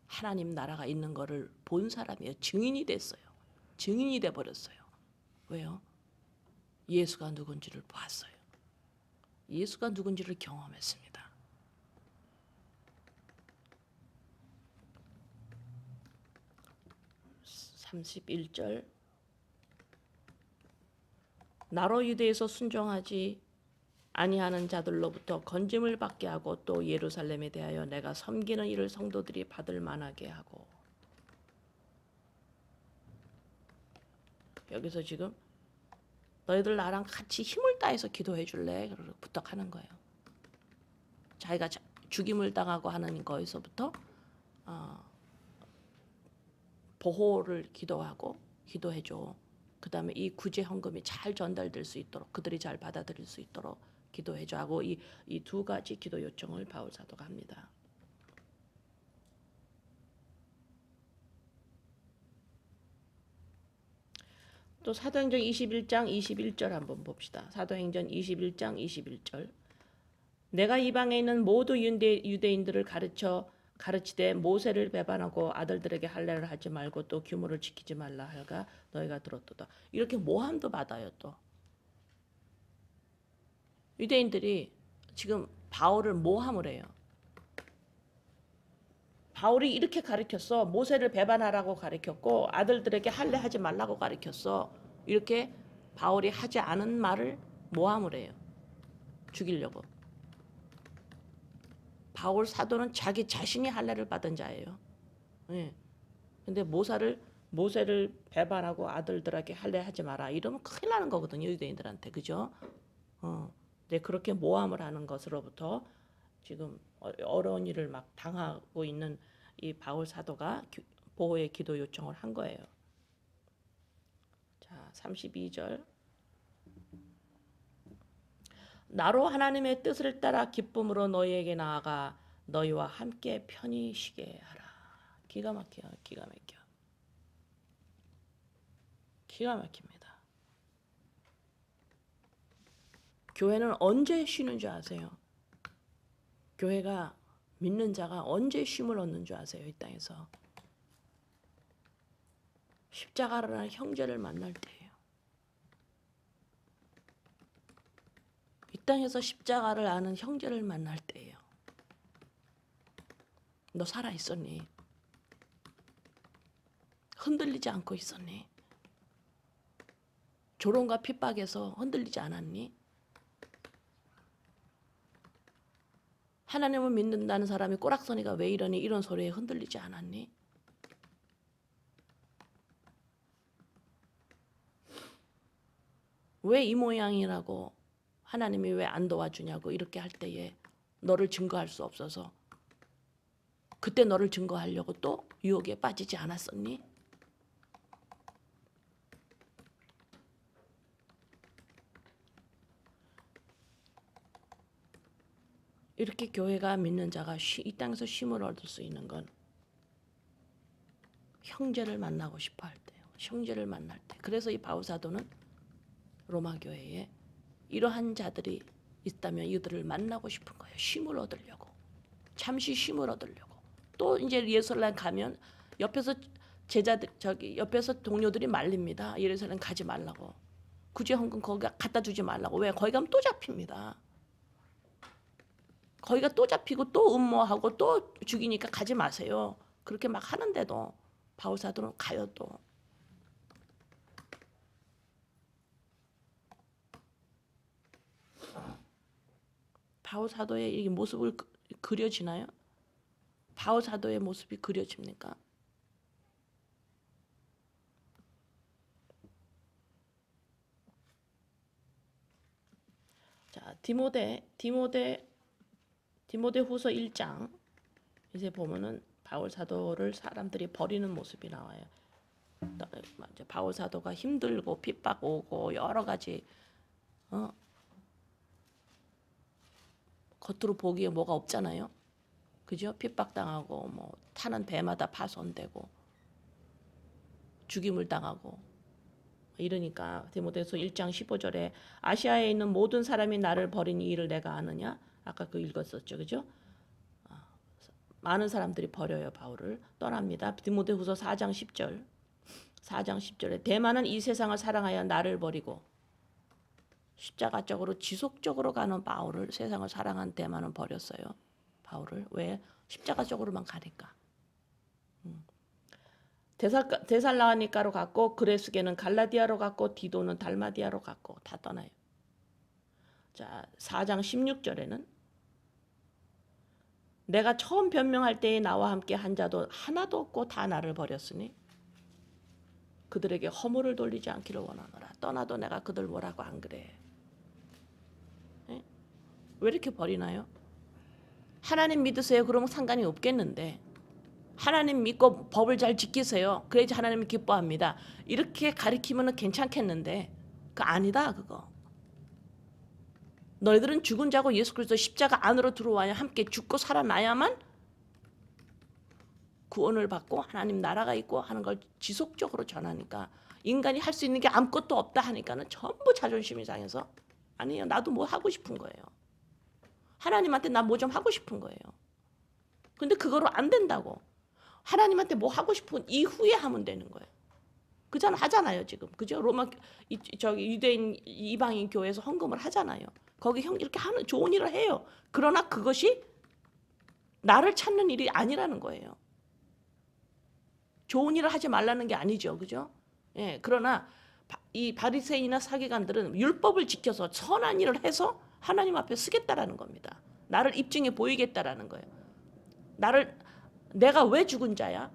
하나님 나라가 있는 것을 본 사람이에요. 증인이 됐어요. 증인이 돼버렸어요. 왜요? 예수가 누군지를 봤어요. 예수가 누군지를 경험했습니다. 31절 나로 유대에서 순종하지 아니하는 자들로부터 건짐을 받게 하고 또 예루살렘에 대하여 내가 섬기는 일을 성도들이 받을 만하게 하고. 여기서 지금 너희들 나랑 같이 힘을 다해서 기도해 줄래? 그러고 부탁하는 거예요. 자기가 죽임을 당하고 하는 거에서부터 보호를 기도하고 기도해 줘. 그 다음에 이 구제 헌금이 잘 전달될 수 있도록 그들이 잘 받아들일 수 있도록 기도해 줘 하고 이 두 가지 기도 요청을 바울 사도가 합니다. 또 사도행전 21장 21절 한번 봅시다. 사도행전 21장 21절 내가 이방에 있는 모두 유대인들을 가르치되 모세를 배반하고 아들들에게 할례를 하지 말고 또 규모를 지키지 말라 할까 너희가 들었도다. 이렇게 모함도 받아요. 또 유대인들이 지금 바울을 모함을 해요. 바울이 이렇게 가르쳤어. 모세를 배반하라고 가르쳤고 아들들에게 할례하지 말라고 가르쳤어. 이렇게 바울이 하지 않은 말을 모함을 해요. 죽이려고. 바울 사도는 자기 자신이 할례를 받은 자예요. 예. 근데 모세를 배반하고 아들들에게 할례하지 마라. 이러면 큰일 나는 거거든요. 유대인들한테. 그죠? 네, 그렇게 모함을 하는 것으로부터 지금 어려운 일을 막 당하고 있는 이 바울 사도가 보호의 기도 요청을 한 거예요. 자, 32절. 나로 하나님의 뜻을 따라 기쁨으로 너희에게 나아가 너희와 함께 편히 쉬게 하라. 기가 막혀요. 기가 막혀. 기가 막힙니다. 교회는 언제 쉬는 줄 아세요? 교회가 믿는 자가 언제 쉼을 얻는 줄 아세요? 이 땅에서. 십자가를 하는 형제를 만날 때예요. 이 땅에서 십자가를 아는 형제를 만날 때예요. 너 살아있었니? 흔들리지 않고 있었니? 조롱과 핍박에서 흔들리지 않았니? 하나님을 믿는다는 사람이 꼬락서니가 왜 이러니 이런 소리에 흔들리지 않았니? 왜 이 모양이라고 하나님이 왜 안 도와주냐고 이렇게 할 때에 너를 증거할 수 없어서 그때 너를 증거하려고 또 유혹에 빠지지 않았었니? 이렇게 교회가 믿는 자가 이 땅에서 쉼을 얻을 수 있는 건 형제를 만나고 싶어 할 때요. 형제를 만날 때. 그래서 이 바울 사도는 로마 교회에 이러한 자들이 있다면 이들을 만나고 싶은 거예요. 쉼을 얻으려고. 잠시 쉼을 얻으려고. 또 이제 예루살렘 가면 옆에서 옆에서 동료들이 말립니다. 예루살렘 가지 말라고. 구제 헌금 거기 갖다 주지 말라고. 왜? 거기 가면 또 잡힙니다. 거기가 또 잡히고 또 음모하고 또 죽이니까 가지 마세요. 그렇게 막 하는데도 바울 사도는 가요 또. 바울 사도의 이 모습을 그려지나요? 바울 사도의 모습이 그려집니까? 자, 디모데후서 1장 이제 보면은 바울 사도를 사람들이 버리는 모습이 나와요. 바울 사도가 힘들고 핍박 오고 여러 가지 겉으로 보기에 뭐가 없잖아요. 그죠? 핍박당하고 뭐 타는 배마다 파손되고 죽임을 당하고 이러니까 디모데후서 1장 15절에 아시아에 있는 모든 사람이 나를 버린 이 일을 내가 아느냐? 아까 그 읽었었죠. 그죠? 많은 사람들이 버려요. 바울을 떠납니다. 디모데후서 4장 10절. 4장 10절에 대만은 이 세상을 사랑하여 나를 버리고 십자가적으로 지속적으로 가는 바울을 세상을 사랑한 대만은 버렸어요. 바울을 왜? 십자가적으로만 가니까. 데살로니가로 갔고 그레스게는 갈라디아로 갔고 디도는 달마디아로 갔고 다 떠나요. 자, 4장 16절에는 내가 처음 변명할 때에 나와 함께 한 자도 하나도 없고 다 나를 버렸으니 그들에게 허물을 돌리지 않기를 원하노라. 떠나도 내가 그들 뭐라고 안 그래. 네? 왜 이렇게 버리나요? 하나님 믿으세요. 그러면 상관이 없겠는데 하나님 믿고 법을 잘 지키세요. 그래야지 하나님이 기뻐합니다. 이렇게 가리키면 괜찮겠는데 그 아니다 그거. 너희들은 죽은 자고 예수 그리스도 십자가 안으로 들어와야 함께 죽고 살아나야만 구원을 받고 하나님 나라가 있고 하는 걸 지속적으로 전하니까 인간이 할 수 있는 게 아무것도 없다 하니까는 전부 자존심이 상해서 아니에요. 나도 뭐 하고 싶은 거예요. 하나님한테 나 뭐 좀 하고 싶은 거예요. 근데 그거로 안 된다고. 하나님한테 뭐 하고 싶은 이후에 하면 되는 거예요. 그잖아 하잖아요 지금. 그죠? 로마 저기 유대인 이방인 교회에서 헌금을 하잖아요. 거기 형 이렇게 하는 좋은 일을 해요. 그러나 그것이 나를 찾는 일이 아니라는 거예요. 좋은 일을 하지 말라는 게 아니죠. 그죠? 예. 그러나 이 바리새인이나 사기관들은 율법을 지켜서 선한 일을 해서 하나님 앞에 쓰겠다라는 겁니다. 나를 입증해 보이겠다라는 거예요. 내가 왜 죽은 자야?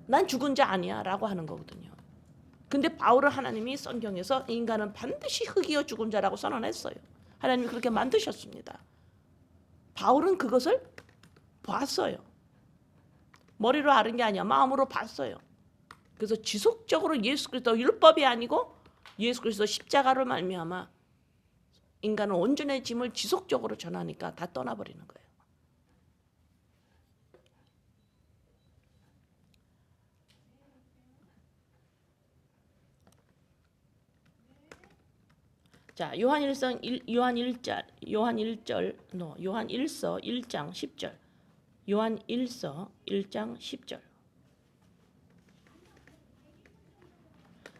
난 죽은 자 아니야 라고 하는 거거든요. 근데 바울은 하나님이 성경에서 인간은 반드시 흙이여 죽은 자라고 선언했어요. 하나님이 그렇게 만드셨습니다. 바울은 그것을 봤어요. 머리로 아는 게 아니야. 마음으로 봤어요. 그래서 지속적으로 예수 그리스도 율법이 아니고 예수 그리스도 십자가로 말미암아 인간은 온전해짐을 지속적으로 전하니까 다 떠나버리는 거예요. 자, 요한1서 1장 10절. 요한1서 1장 10절.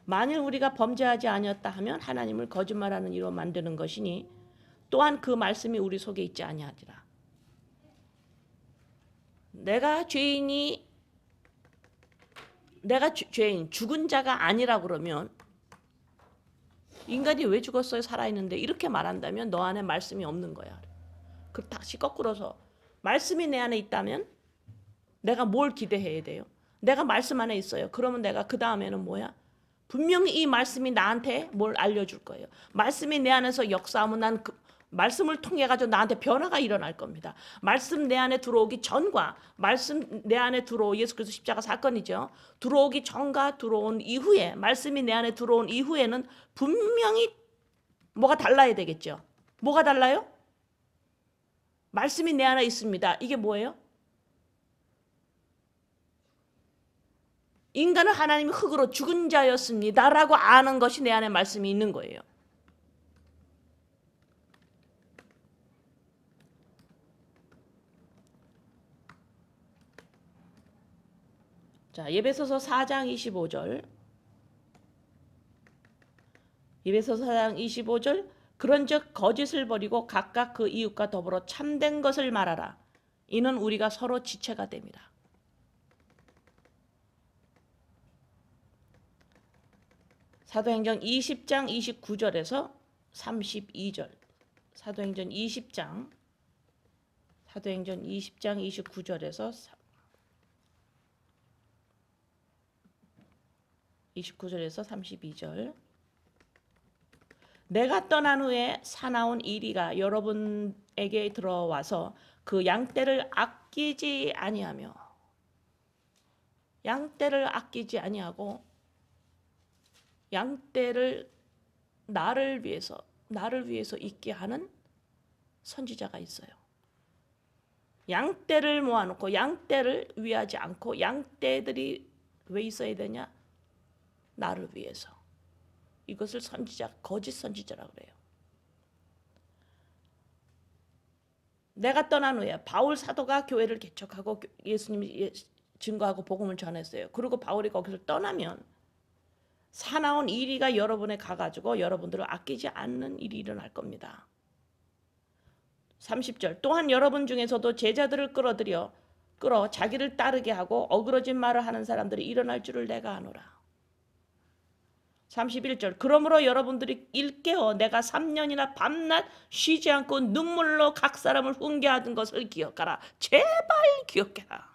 만일 우리가 범죄하지 아니었다 하면 하나님을 거짓말하는 이로 만드는 것이니 또한 그 말씀이 우리 속에 있지 아니하리라. 내가 죄인 죽은 자가 아니라 그러면 인간이 왜 죽었어요? 살아있는데 이렇게 말한다면 너 안에 말씀이 없는 거야. 그 다시 거꾸로서 말씀이 내 안에 있다면 내가 뭘 기대해야 돼요? 내가 말씀 안에 있어요. 그러면 내가 그 다음에는 뭐야? 분명히 이 말씀이 나한테 뭘 알려줄 거예요. 말씀이 내 안에서 역사하면 난 그 말씀을 통해 가지고 나한테 변화가 일어날 겁니다. 말씀 내 안에 들어오기 전과 말씀 내 안에 들어오 예수 그리스도 십자가 사건이죠. 들어오기 전과 들어온 이후에 말씀이 내 안에 들어온 이후에는 분명히 뭐가 달라야 되겠죠. 뭐가 달라요? 말씀이 내 안에 있습니다. 이게 뭐예요? 인간은 하나님이 흙으로 죽은 자였습니다라고 아는 것이 내 안에 말씀이 있는 거예요. 자, 에베소서 4장 25절. 에베소서 4장 25절. 그런즉 거짓을 버리고 각각 그 이웃과 더불어 참된 것을 말하라. 이는 우리가 서로 지체가 됩니다. 사도행전 20장 29절에서 32절. 사도행전 20장 29절에서 32절. 내가 떠난 후에 사나운 이리가 여러분에게 들어와서 그 양떼를 아끼지 아니하고 양떼를 나를 위해서 있게 하는 선지자가 있어요. 양떼를 모아놓고 양떼를 위하지 않고 양떼들이 왜 있어야 되냐? 나를 위해서. 이것을 거짓 선지자라고 그래요. 내가 떠난 후에 바울 사도가 교회를 개척하고 예수님이 증거하고 복음을 전했어요. 그리고 바울이 거기서 떠나면 사나운 이리가 여러분에 가가지고 여러분들을 아끼지 않는 일이 일어날 겁니다. 30절. 또한 여러분 중에서도 제자들을 끌어 자기를 따르게 하고 어그러진 말을 하는 사람들이 일어날 줄을 내가 아노라. 31절. 그러므로 여러분들이 일깨워 내가 3년이나 밤낮 쉬지 않고 눈물로 각 사람을 훈계하던 것을 기억하라. 제발 기억해라.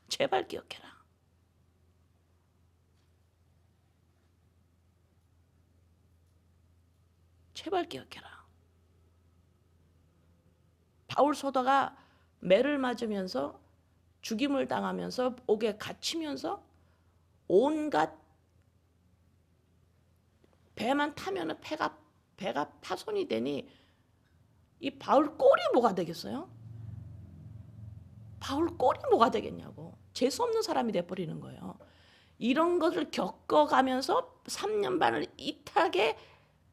제발 기억해라. 제발 기억해라. 바울 사도가 매를 맞으면서 죽임을 당하면서 옥에 갇히면서 온갖 배만 타면은 배가 파손이 되니 이 바울 꼴이 뭐가 되겠어요? 바울 꼴이 뭐가 되겠냐고. 재수 없는 사람이 돼버리는 거예요. 이런 것을 겪어가면서 3년 반을 이타게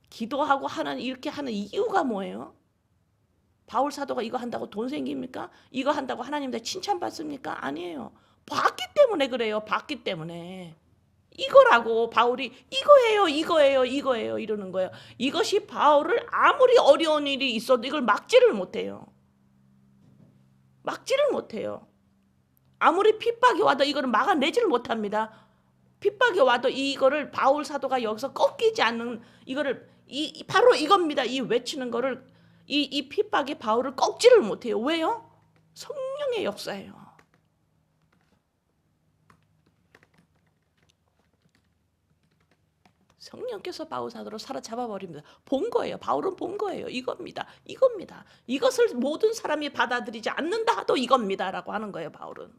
기도하고 이렇게 하는 이유가 뭐예요? 바울 사도가 이거 한다고 돈 생깁니까? 이거 한다고 하나님한테 칭찬받습니까? 아니에요. 봤기 때문에 그래요. 봤기 때문에. 이거라고 바울이 이거예요 이러는 거예요. 이것이 바울을 아무리 어려운 일이 있어도 이걸 막지를 못해요. 아무리 핍박이 와도 이거를 막아내지를 못합니다. 핍박이 와도 이거를 바울 사도가 여기서 꺾이지 않는 이거를 바로 이겁니다. 이 외치는 거를 이 핍박이 바울을 꺾지를 못해요. 왜요? 성령의 역사예요. 성령께서 바울 사도를 사로잡아 버립니다. 본 거예요. 바울은 본 거예요. 이겁니다. 이것을 모든 사람이 받아들이지 않는다 하도 이겁니다라고 하는 거예요. 바울은.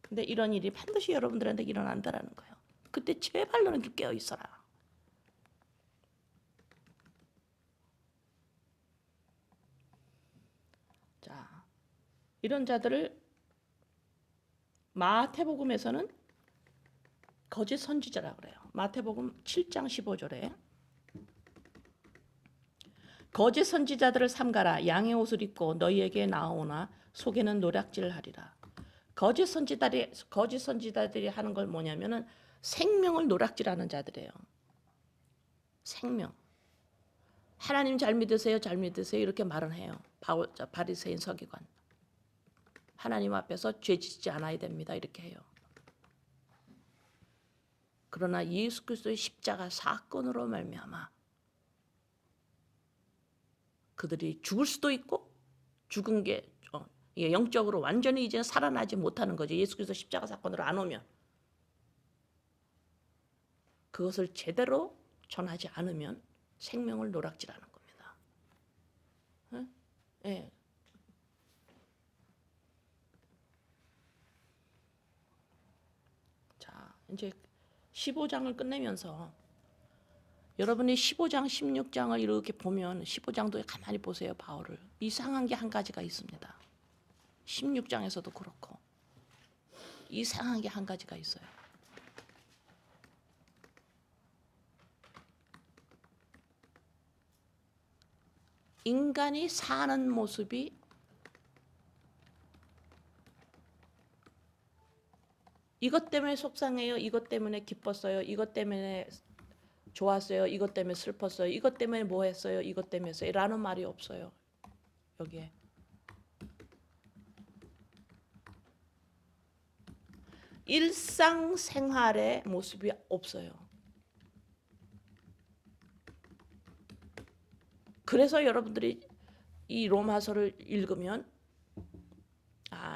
근데 이런 일이 반드시 여러분들한테 일어난다라는 거예요. 그때 제발 너는 깨어 있어라. 자, 이런 자들을 마태복음에서는 거짓 선지자라고 그래요. 마태복음 7장 15절에 거짓 선지자들을 삼가라. 양의 옷을 입고 너희에게 나오나 속에는 노략질하리라. 거짓 선지자들이 하는 걸 뭐냐면은 생명을 노략질하는 자들이에요. 생명. 하나님 잘 믿으세요, 이렇게 말은 해요. 바리새인 서기관. 하나님 앞에서 죄 짓지 않아야 됩니다. 이렇게 해요. 그러나 예수 그리스도의 십자가 사건으로 말미암아 그들이 죽을 수도 있고 죽은 게 영적으로 완전히 이제 살아나지 못하는 거죠. 예수 그리스도 십자가 사건으로 안 오면 그것을 제대로 전하지 않으면 생명을 노략질하는 겁니다. 네. 자, 이제 15장을 끝내면서 여러분이 15장, 16장을 이렇게 보면 15장도 가만히 보세요. 바울을. 이상한 게 한 가지가 있습니다. 16장에서도 그렇고 이상한 게 한 가지가 있어요. 인간이 사는 모습이 이것 때문에 속상해요. 이것 때문에 기뻤어요. 이것 때문에 좋았어요. 이것 때문에 슬펐어요. 이것 때문에 뭐 했어요. 이것 때문에 했어요. 라는 말이 없어요. 여기에. 일상생활의 모습이 없어요. 그래서 여러분들이 이 로마서를 읽으면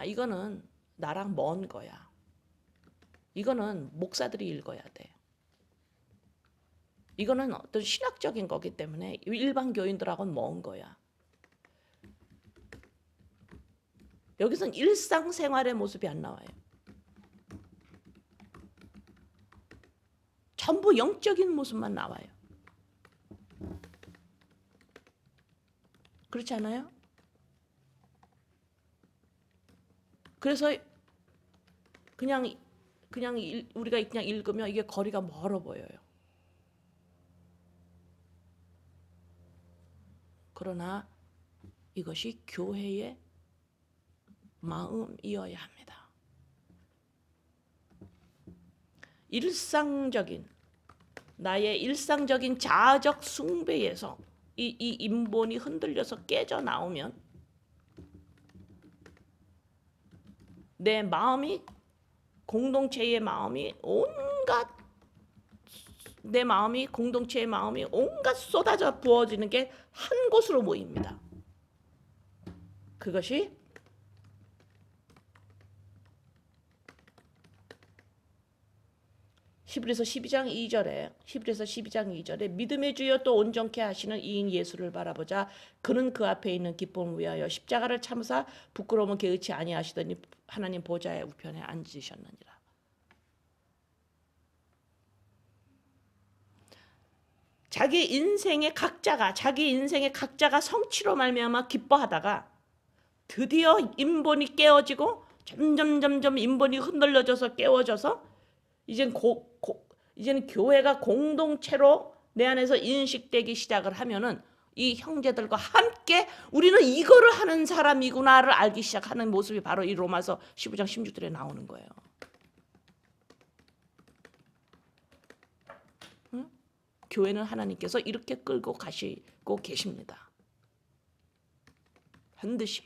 이거는 나랑 먼 거야. 이거는 목사들이 읽어야 돼. 이거는 어떤 신학적인 거기 때문에 일반 교인들하고는 먼 거야. 여기서는 일상생활의 모습이 안 나와요. 전부 영적인 모습만 나와요. 그렇지 않아요? 그래서 그냥 우리가 그냥 읽으면 이게 거리가 멀어 보여요. 그러나 이것이 교회의 마음이어야 합니다. 나의 일상적인 자아적 숭배에서 이 인본이 흔들려서 깨져 나오면 내 마음이 공동체의 마음이 공동체의 마음이 온갖 쏟아져 부어지는 게 한 곳으로 모입니다. 그것이 히브리서 12장 2절에 믿음의 주여 또 온전케 하시는 이인 예수를 바라보자. 그는 그 앞에 있는 기쁨을 위하여 십자가를 참으사 부끄러움은 개의치 아니하시더니 하나님 보좌의 우편에 앉으셨느니라. 자기 인생의 각자가 성취로 말미암아 기뻐하다가 드디어 인본이 깨어지고 점점 인본이 흔들려져서 깨워져서 이제는 교회가 공동체로 내 안에서 인식되기 시작을 하면은 이 형제들과 함께 우리는 이거를 하는 사람이구나를 알기 시작하는 모습이 바로 이 로마서 15장 16절에 나오는 거예요. 응? 교회는 하나님께서 이렇게 끌고 가시고 계십니다. 반드시.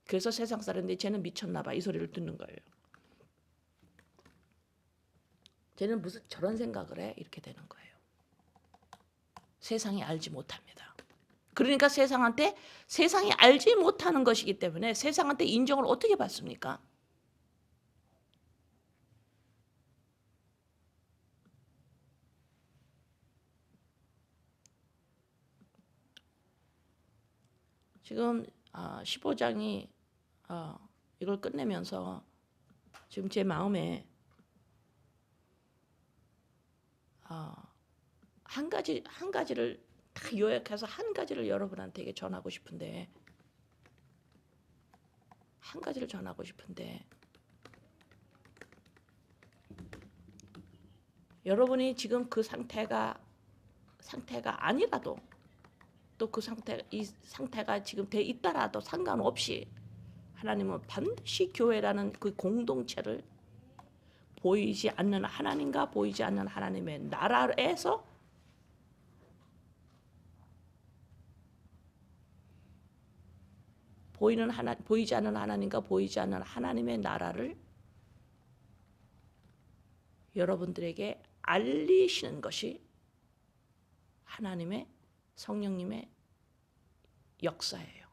그래서 세상 사람들이 쟤는 미쳤나 봐 이 소리를 듣는 거예요. 쟤는 무슨 저런 생각을 해? 이렇게 되는 거예요. 세상이 알지 못합니다. 그러니까 세상이 알지 못하는 것이기 때문에 세상한테 인정을 어떻게 받습니까? 지금 15장이 이걸 끝내면서 지금 제 마음에 한 가지를 다 요약해서 한 가지를 여러분한테 전하고 싶은데 여러분이 지금 그 상태가 아니라도 또 이 상태가 지금 돼 있더라도 상관없이 하나님은 반드시 교회라는 그 공동체를 보이지 않는 하나님과 보이지 않는 하나님의 나라에서 보이지 않는 하나님과 보이지 않는 하나님의 나라를 여러분들에게 알리시는 것이 하나님의 성령님의 역사예요.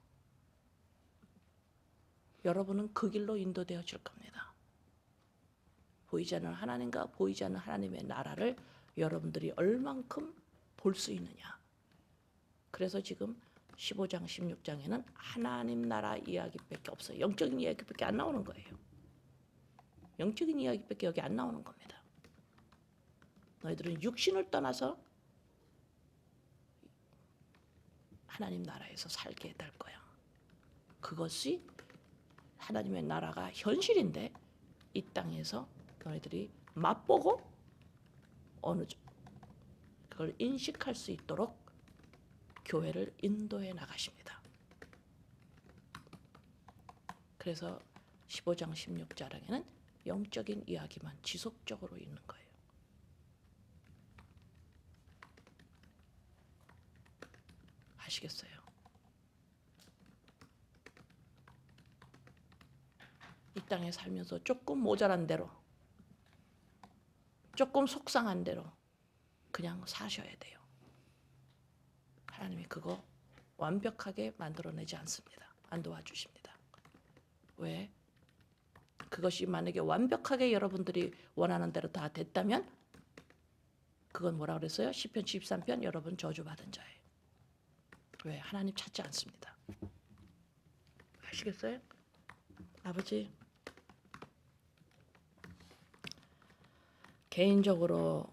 여러분은 그 길로 인도되어 줄 겁니다. 보이지 않는 하나님과 보이지 않는 하나님의 나라를 여러분들이 얼만큼 볼 수 있느냐. 그래서 지금 15장 16장에는 하나님 나라 이야기밖에 없어요. 영적인 이야기밖에 안 나오는 거예요. 영적인 이야기밖에 여기 안 나오는 겁니다. 너희들은 육신을 떠나서 하나님 나라에서 살게 될 거야. 그것이 하나님의 나라가 현실인데 이 땅에서 너희들이 맛보고 그걸 인식할 수 있도록 교회를 인도해 나가십니다. 그래서 15장 16장에는 영적인 이야기만 지속적으로 있는 거예요. 아시겠어요? 이 땅에 살면서 조금 모자란 대로, 조금 속상한 대로 그냥 사셔야 돼요. 하나님이 그거 완벽하게 만들어내지 않습니다. 안 도와주십니다. 왜? 그것이 만약에 완벽하게 여러분들이 원하는 대로 다 됐다면 그건 뭐라 그랬어요? 시편 13편 여러분 저주받은 자예요. 왜? 하나님 찾지 않습니다. 아시겠어요? 아버지, 개인적으로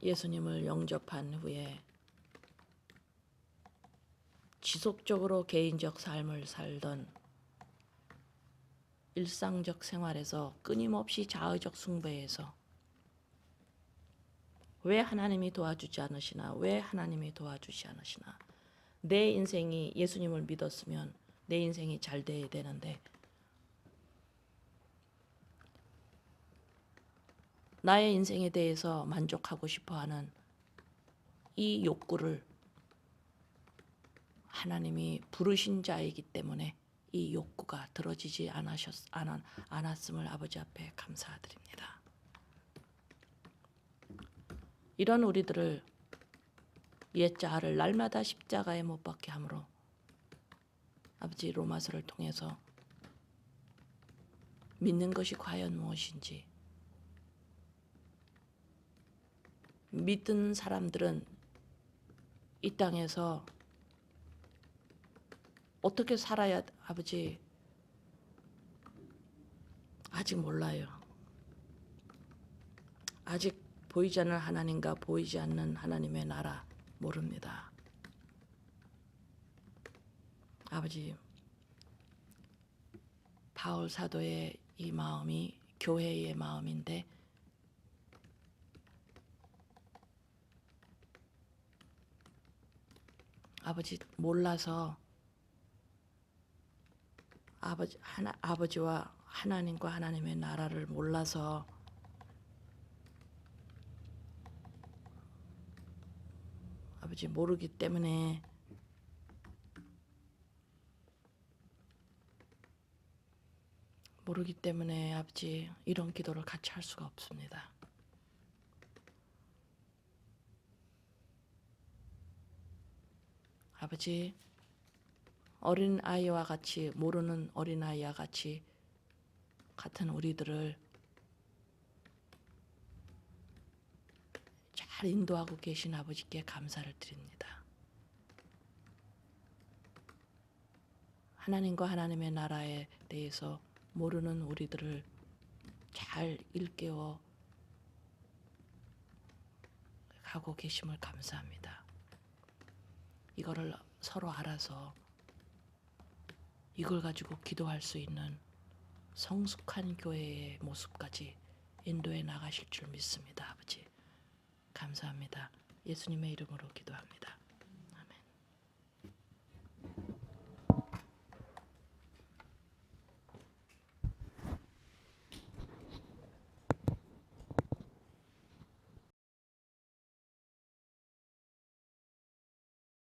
예수님을 영접한 후에 지속적으로 개인적 삶을 살던 일상적 생활에서 끊임없이 자의적 숭배에서 왜 하나님이 도와주지 않으시나? 왜 하나님이 도와주지 않으시나? 내 인생이 예수님을 믿었으면 내 인생이 잘 돼야 되는데 나의 인생에 대해서 만족하고 싶어하는 이 욕구를 하나님이 부르신 자이기 때문에 이 욕구가 들어지지 않았음을 아버지 앞에 감사드립니다. 이런 우리들을 옛자아를 날마다 십자가에 못 박게 함으로 아버지 로마서를 통해서 믿는 것이 과연 무엇인지, 믿는 사람들은 이 땅에서 어떻게 살아야 아버지 아직 몰라요. 아직 보이지 않는 하나님과 보이지 않는 하나님의 나라 모릅니다. 아버지, 바울 사도의 이 마음이 교회의 마음인데 아버지 몰라서 아버지와 하나님과 하나님의 나라를 몰라서 아버지 모르기 때문에 아버지 이런 기도를 같이 할 수가 없습니다. 아버지 어린 아이와 같이 모르는 어린 아이와 같이 같은 우리들을 잘 인도하고 계신 아버지께 감사를 드립니다. 하나님과 하나님의 나라에 대해서 모르는 우리들을 잘 일깨워 가고 계심을 감사합니다. 이거를 서로 알아서 이걸 가지고 기도할 수 있는 성숙한 교회의 모습까지 인도해 나가실 줄 믿습니다. 아버지 감사합니다. 예수님의 이름으로 기도합니다.